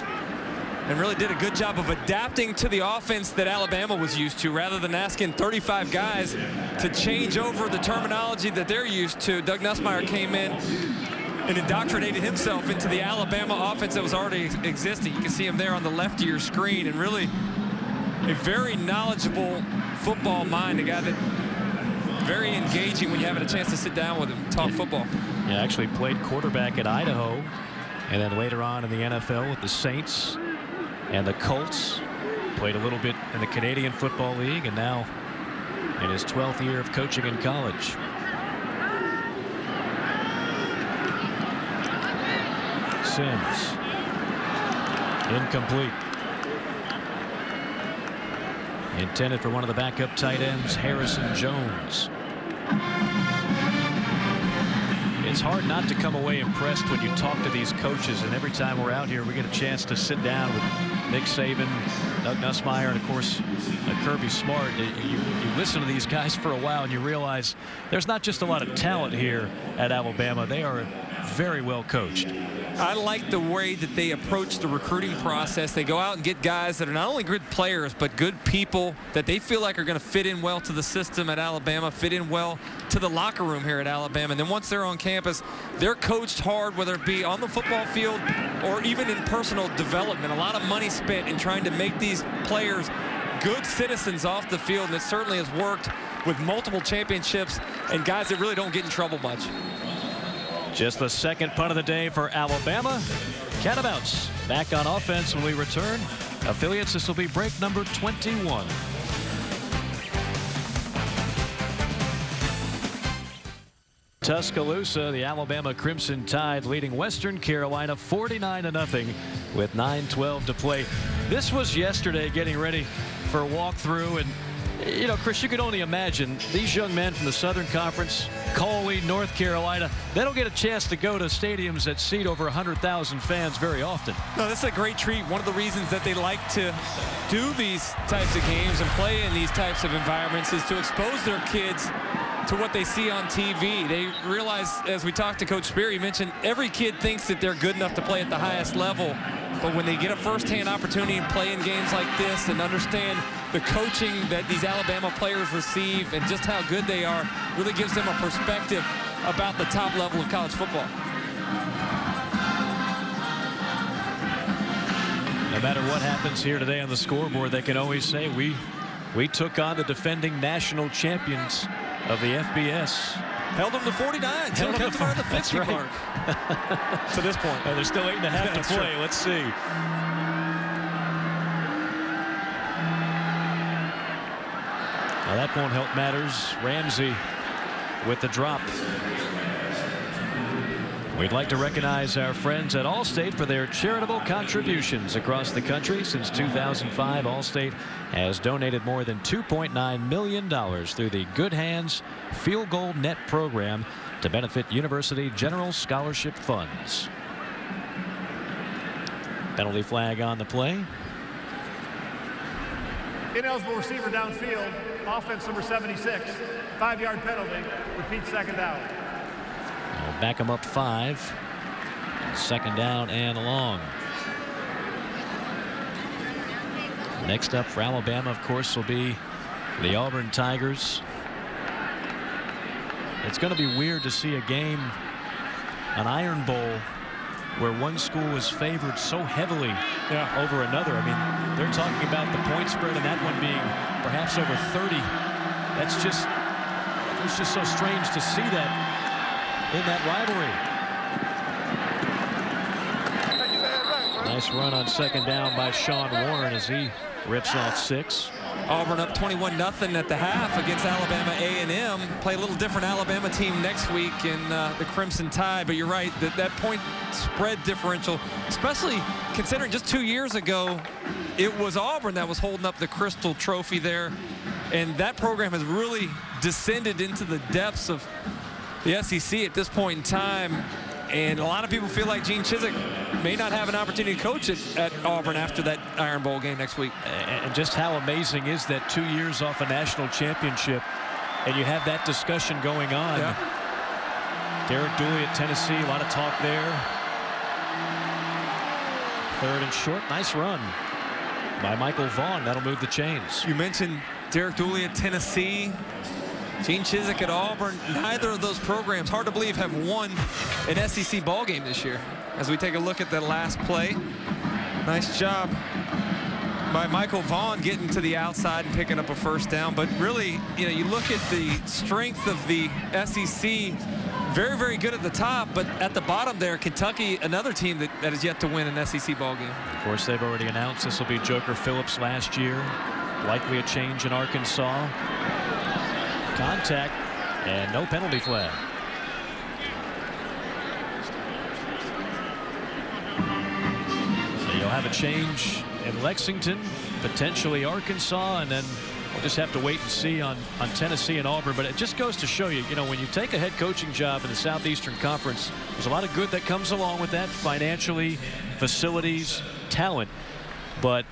and really did a good job of adapting to the offense that Alabama was used to rather than asking 35 guys to change over the terminology that they're used to. Doug Nussmeier came in and indoctrinated himself into the Alabama offense that was already existing. You can see him there on the left of your screen, and really a very knowledgeable football mind, a guy that very engaging when you have a chance to sit down with him, talk football. Yeah, actually played quarterback at Idaho, and then later on in the NFL with the Saints and the Colts. Played a little bit in the Canadian Football League, and now in his 12th year of coaching in college. Sims. Incomplete. Intended for one of the backup tight ends, Harrison Jones. It's hard not to come away impressed when you talk to these coaches, and every time we're out here we get a chance to sit down with Nick Saban, Doug Nussmeier, and of course Kirby Smart. You listen to these guys for a while and you realize there's not just a lot of talent here at Alabama. They are very well coached. I like the way that they approach the recruiting process. They go out and get guys that are not only good players, but good people that they feel like are going to fit in well to the system at Alabama, fit in well to the locker room here at Alabama. And then once they're on campus, they're coached hard, whether it be on the football field or even in personal development. A lot of money spent in trying to make these players good citizens off the field, and it certainly has worked with multiple championships and guys that really don't get in trouble much. Just the second punt of the day for Alabama. Catamounts back on offense when we return. Affiliates, this will be break number 21. Tuscaloosa, the Alabama Crimson Tide leading Western Carolina 49-0 with 9:12 to play. This was yesterday, getting ready for a walkthrough, and you know, Chris, you could only imagine these young men from the Southern Conference, Coley, North Carolina, they don't get a chance to go to stadiums that seat over 100,000 fans very often. No, this is a great treat. One of the reasons that they like to do these types of games and play in these types of environments is to expose their kids to what they see on TV. They realize, as we talked to Coach Spear, he mentioned every kid thinks that they're good enough to play at the highest level. But when they get a first-hand opportunity and play in games like this and understand the coaching that these Alabama players receive and just how good they are, really gives them a perspective about the top level of college football. No matter what happens here today on the scoreboard, they can always say we took on the defending national champions of the FBS. Held them to 49. Held them to the 50 mark. To this point. There's still 8.5 to play. True. Let's see. Now that won't help matters. Ramsey with the drop. We'd like to recognize our friends at Allstate for their charitable contributions across the country. Since 2005, Allstate has donated more than $2.9 million through the Good Hands Field Goal Net program to benefit University General Scholarship Funds. Penalty flag on the play. Ineligible receiver downfield. Offense number 76. 5-yard penalty. Repeat second down. We'll back them up 5. Second down and long. Next up for Alabama, of course, will be the Auburn Tigers. It's going to be weird to see a game, an Iron Bowl, where one school is favored so heavily over another. I mean, they're talking about the point spread and that one being perhaps over 30. It's just so strange to see that in that rivalry. Nice run on second down by Sean Warren as he rips off 6. Auburn up 21-0 at the half against Alabama A&M. Play a little different Alabama team next week in the Crimson Tide. But you're right, that point spread differential, especially considering just 2 years ago, it was Auburn that was holding up the Crystal Trophy there. And that program has really descended into the depths of the SEC at this point in time. And a lot of people feel like Gene Chizik may not have an opportunity to coach it at Auburn after that Iron Bowl game next week. And just how amazing is that 2 years off a national championship and you have that discussion going on. Derek Dooley at Tennessee, a lot of talk there. 3rd and short. Nice run by Michael Vaughn. That'll move the chains. You mentioned Derek Dooley at Tennessee, Gene Chizik at Auburn. Neither of those programs, hard to believe, have won an SEC ball game this year. As we take a look at the last play, nice job by Michael Vaughn getting to the outside and picking up a first down. But really, you look at the strength of the SEC, very, very good at the top, but at the bottom there, Kentucky, another team that has yet to win an SEC ball game. Of course, they've already announced this will be Joker Phillips last year. Likely a change in Arkansas. Contact and no penalty flag. So you'll have a change in Lexington, potentially Arkansas, and then we'll just have to wait and see on Tennessee and Auburn. But it just goes to show you, when you take a head coaching job in the Southeastern Conference, there's a lot of good that comes along with that, financially, facilities, talent. But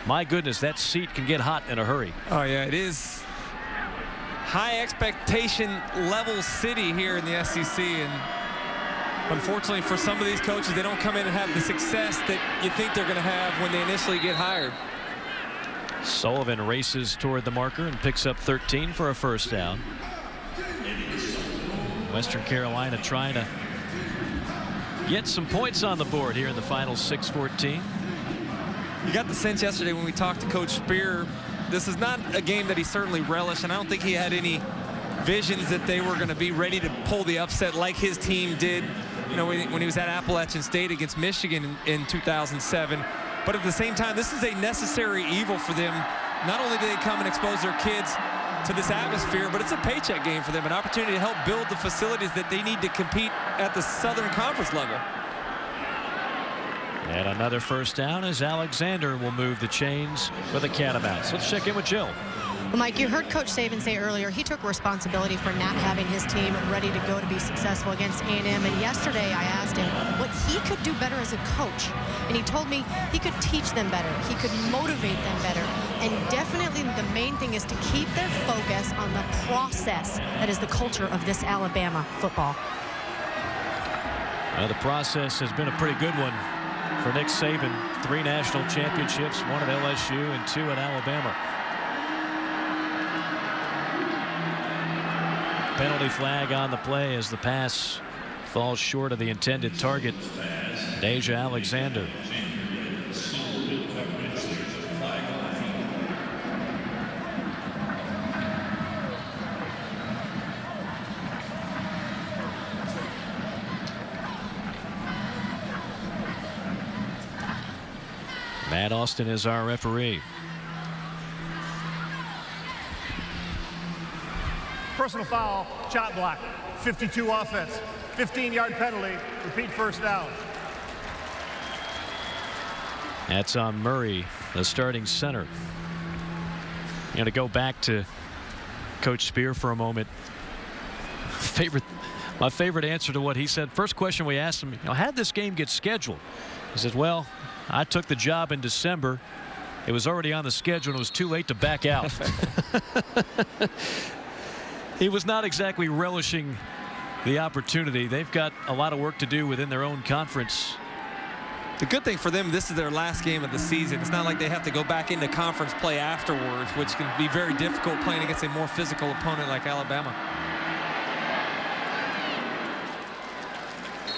my goodness, that seat can get hot in a hurry. Oh, yeah, it is high expectation level city here in the SEC. And unfortunately for some of these coaches, they don't come in and have the success that you think they're going to have when they initially get hired. Sullivan races toward the marker and picks up 13 for a first down. Western Carolina trying to get some points on the board here in the final 6:14. You got the sense yesterday when we talked to Coach Spear, this is not a game that he certainly relished, and I don't think he had any visions that they were going to be ready to pull the upset like his team did, when he was at Appalachian State against Michigan in 2007. But at the same time, this is a necessary evil for them. Not only do they come and expose their kids to this atmosphere, but it's a paycheck game for them, an opportunity to help build the facilities that they need to compete at the Southern Conference level. And another first down as Alexander will move the chains for the Catamounts. Let's check in with Jill. Well, Mike, you heard Coach Saban say earlier he took responsibility for not having his team ready to go to be successful against A&M. And yesterday I asked him what he could do better as a coach. And he told me he could teach them better. He could motivate them better. And definitely the main thing is to keep their focus on the process that is the culture of this Alabama football. The process has been a pretty good one for Nick Saban. 3 national championships, 1 at LSU and 2 at Alabama. Penalty flag on the play as the pass falls short of the intended target. Deja Alexander. Matt Austin is our referee. Personal foul, shot block, 52 offense, 15-yard penalty, repeat first down. That's on Murray, the starting center. I'm going to go back to Coach Spear for a moment. My favorite answer to what he said. First question we asked him, how'd this game get scheduled? He said, well, I took the job in December. It was already on the schedule and it was too late to back out. He was not exactly relishing the opportunity. They've got a lot of work to do within their own conference. The good thing for them, this is their last game of the season. It's not like they have to go back into conference play afterwards, which can be very difficult playing against a more physical opponent like Alabama.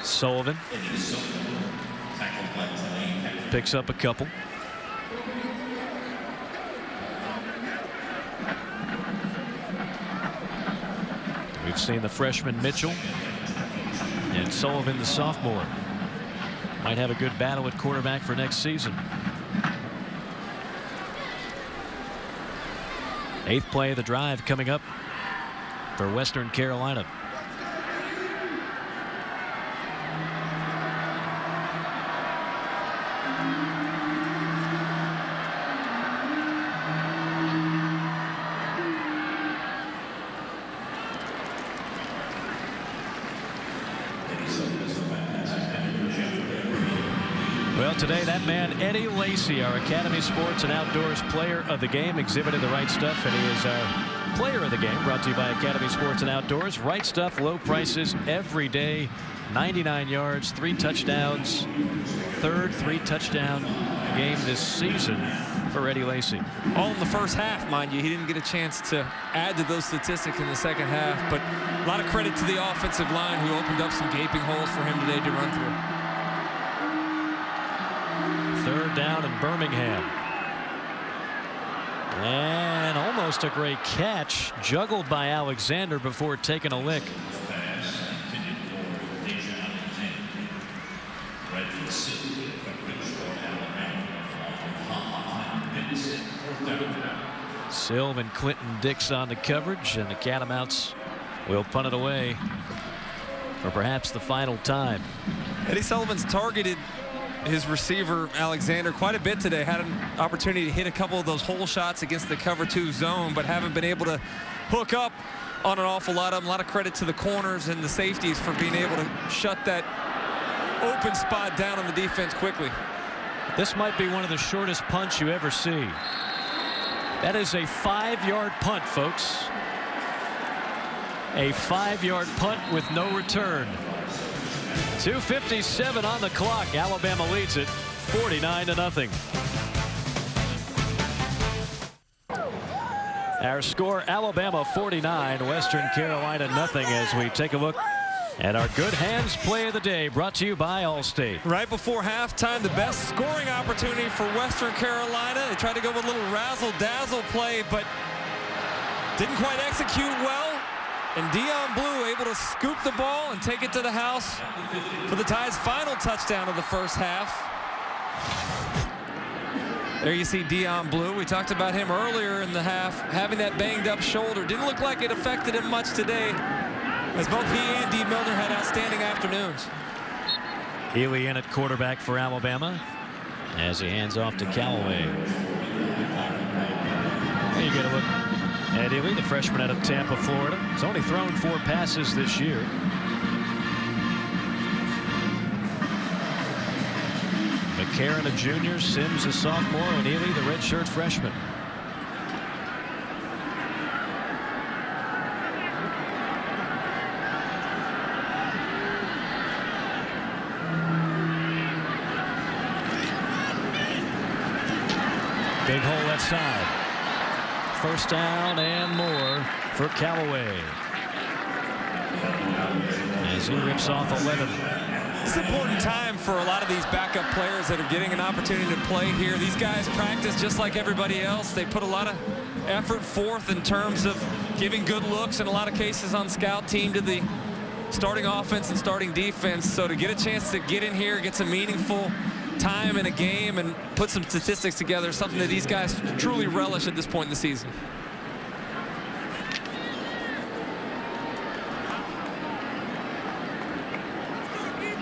Sullivan picks up a couple. We've seen the freshman Mitchell and Sullivan, the sophomore, might have a good battle at quarterback for next season. 8th play of the drive coming up for Western Carolina. Well, today that man Eddie Lacy, our Academy Sports and Outdoors Player of the Game, exhibited the right stuff, and he is our player of the game, brought to you by Academy Sports and Outdoors. Right Stuff, low prices every day. 99 yards, 3 touchdowns. Third 3-touchdown game this season for Eddie Lacy. All in the first half, mind you. He didn't get a chance to add to those statistics in the second half, but a lot of credit to the offensive line who opened up some gaping holes for him today to run through. Third down in Birmingham. And almost a great catch, juggled by Alexander before taking a lick. Silv and Clinton Dix on the coverage, and the Catamounts will punt it away for perhaps the final time. Eddie Sullivan's targeted his receiver Alexander quite a bit today. Had an opportunity to hit a couple of those hole shots against the cover 2 zone, but haven't been able to hook up on an awful lot of them. A lot of credit to the corners and the safeties for being able to shut that open spot down on the defense quickly. This might be one of the shortest punts you ever see. That is a 5-yard punt, folks. A 5-yard punt with no return. 2:57 on the clock. Alabama leads it 49-0. Our score, Alabama 49, Western Carolina 0, as we take a look at our Good Hands play of the day, brought to you by Allstate. Right before halftime, the best scoring opportunity for Western Carolina. They tried to go with a little razzle-dazzle play, but didn't quite execute well. And Dion Blue able to scoop the ball and take it to the house for the Tide's final touchdown of the first half. There you see Dion Blue. We talked about him earlier in the half, having that banged up shoulder. Didn't look like it affected him much today, as both he and Dee Milner had outstanding afternoons. Healy in at quarterback for Alabama as he hands off to Callaway. There you get a look at Healy, the freshman out of Tampa, Florida. He's only thrown 4 passes this year. McCarron, a junior, Sims, a sophomore, and Healy, the redshirt freshman. Big hole left side. First down and more for Callaway as he rips off 11. It's an important time for a lot of these backup players that are getting an opportunity to play here. These guys practice just like everybody else. They put a lot of effort forth in terms of giving good looks in a lot of cases on scout team to the starting offense and starting defense. So to get a chance to get in here, get some meaningful time in a game and put some statistics together, something that these guys truly relish at this point in the season.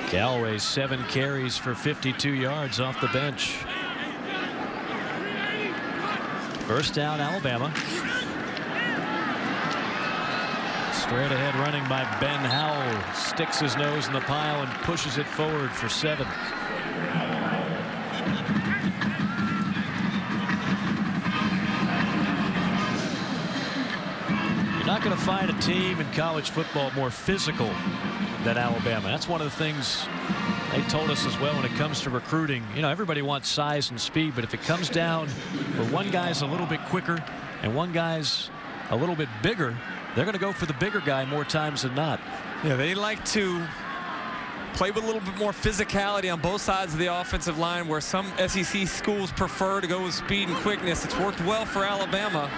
Callaway's 7 carries for 52 yards off the bench. First down, Alabama. Straight ahead running by Ben Howell. Sticks his nose in the pile and pushes it forward for 7. You're not going to find a team in college football more physical than Alabama. That's one of the things they told us as well when it comes to recruiting. You know, everybody wants size and speed, but if it comes down where one guy's a little bit quicker and one guy's a little bit bigger, they're going to go for the bigger guy more times than not. Yeah, they like to play with a little bit more physicality on both sides of the offensive line, where some SEC schools prefer to go with speed and quickness. It's worked well for Alabama.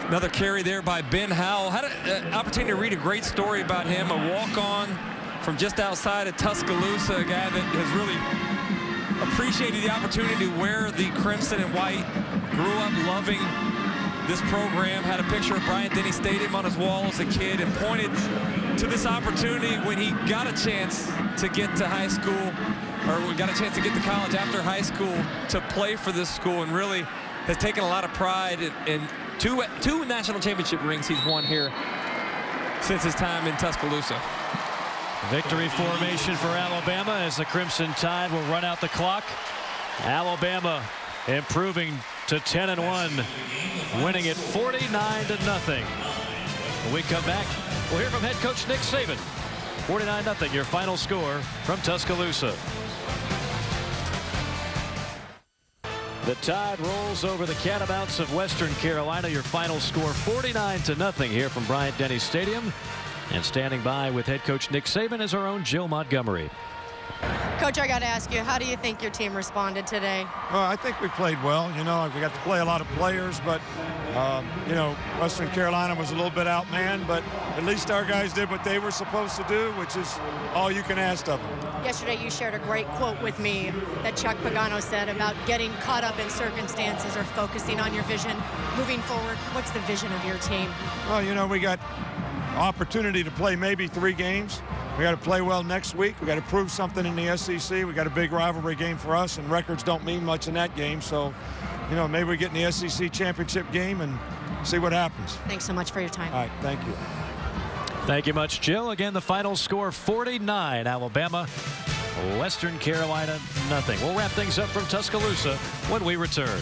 Another carry there by Ben Howell. Had an opportunity to read a great story about him, a walk-on from just outside of Tuscaloosa, a guy that has really appreciated the opportunity to wear the crimson and white, grew up loving this program, had a picture of Bryant-Denny Stadium on his wall as a kid, and pointed to this opportunity when he got a chance to get to high school, or got a chance to get to college after high school, to play for this school, and really has taken a lot of pride in two national championship rings he's won here since his time in Tuscaloosa. Victory formation for Alabama as the Crimson Tide will run out the clock. Alabama improving to 10-1, winning it 49-0. When we come back, we'll hear from head coach Nick Saban. 49-0, your final score from Tuscaloosa. The Tide rolls over the Catamounts of Western Carolina. Your final score 49-0 here from Bryant-Denny Stadium. And standing by with head coach Nick Saban is our own Jill Montgomery. Coach, I got to ask you, how do you think your team responded today? Well, I think we played well. You know, we got to play a lot of players, but, you know, Western Carolina was a little bit outmanned, but at least our guys did what they were supposed to do, which is all you can ask of them. Yesterday, you shared a great quote with me that Chuck Pagano said about getting caught up in circumstances or focusing on your vision moving forward. What's the vision of your team? Well, you know, we got opportunity to play maybe 3 games. We got to play well next week. We got to prove something in the SEC. We got a big rivalry game for us, and records don't mean much in that game. So, you know, maybe we get in the SEC championship game and see what happens. Thanks so much for your time. All right, thank you. Thank you much, Jill. Again, the final score 49, Alabama, Western Carolina, 0. We'll wrap things up from Tuscaloosa when we return.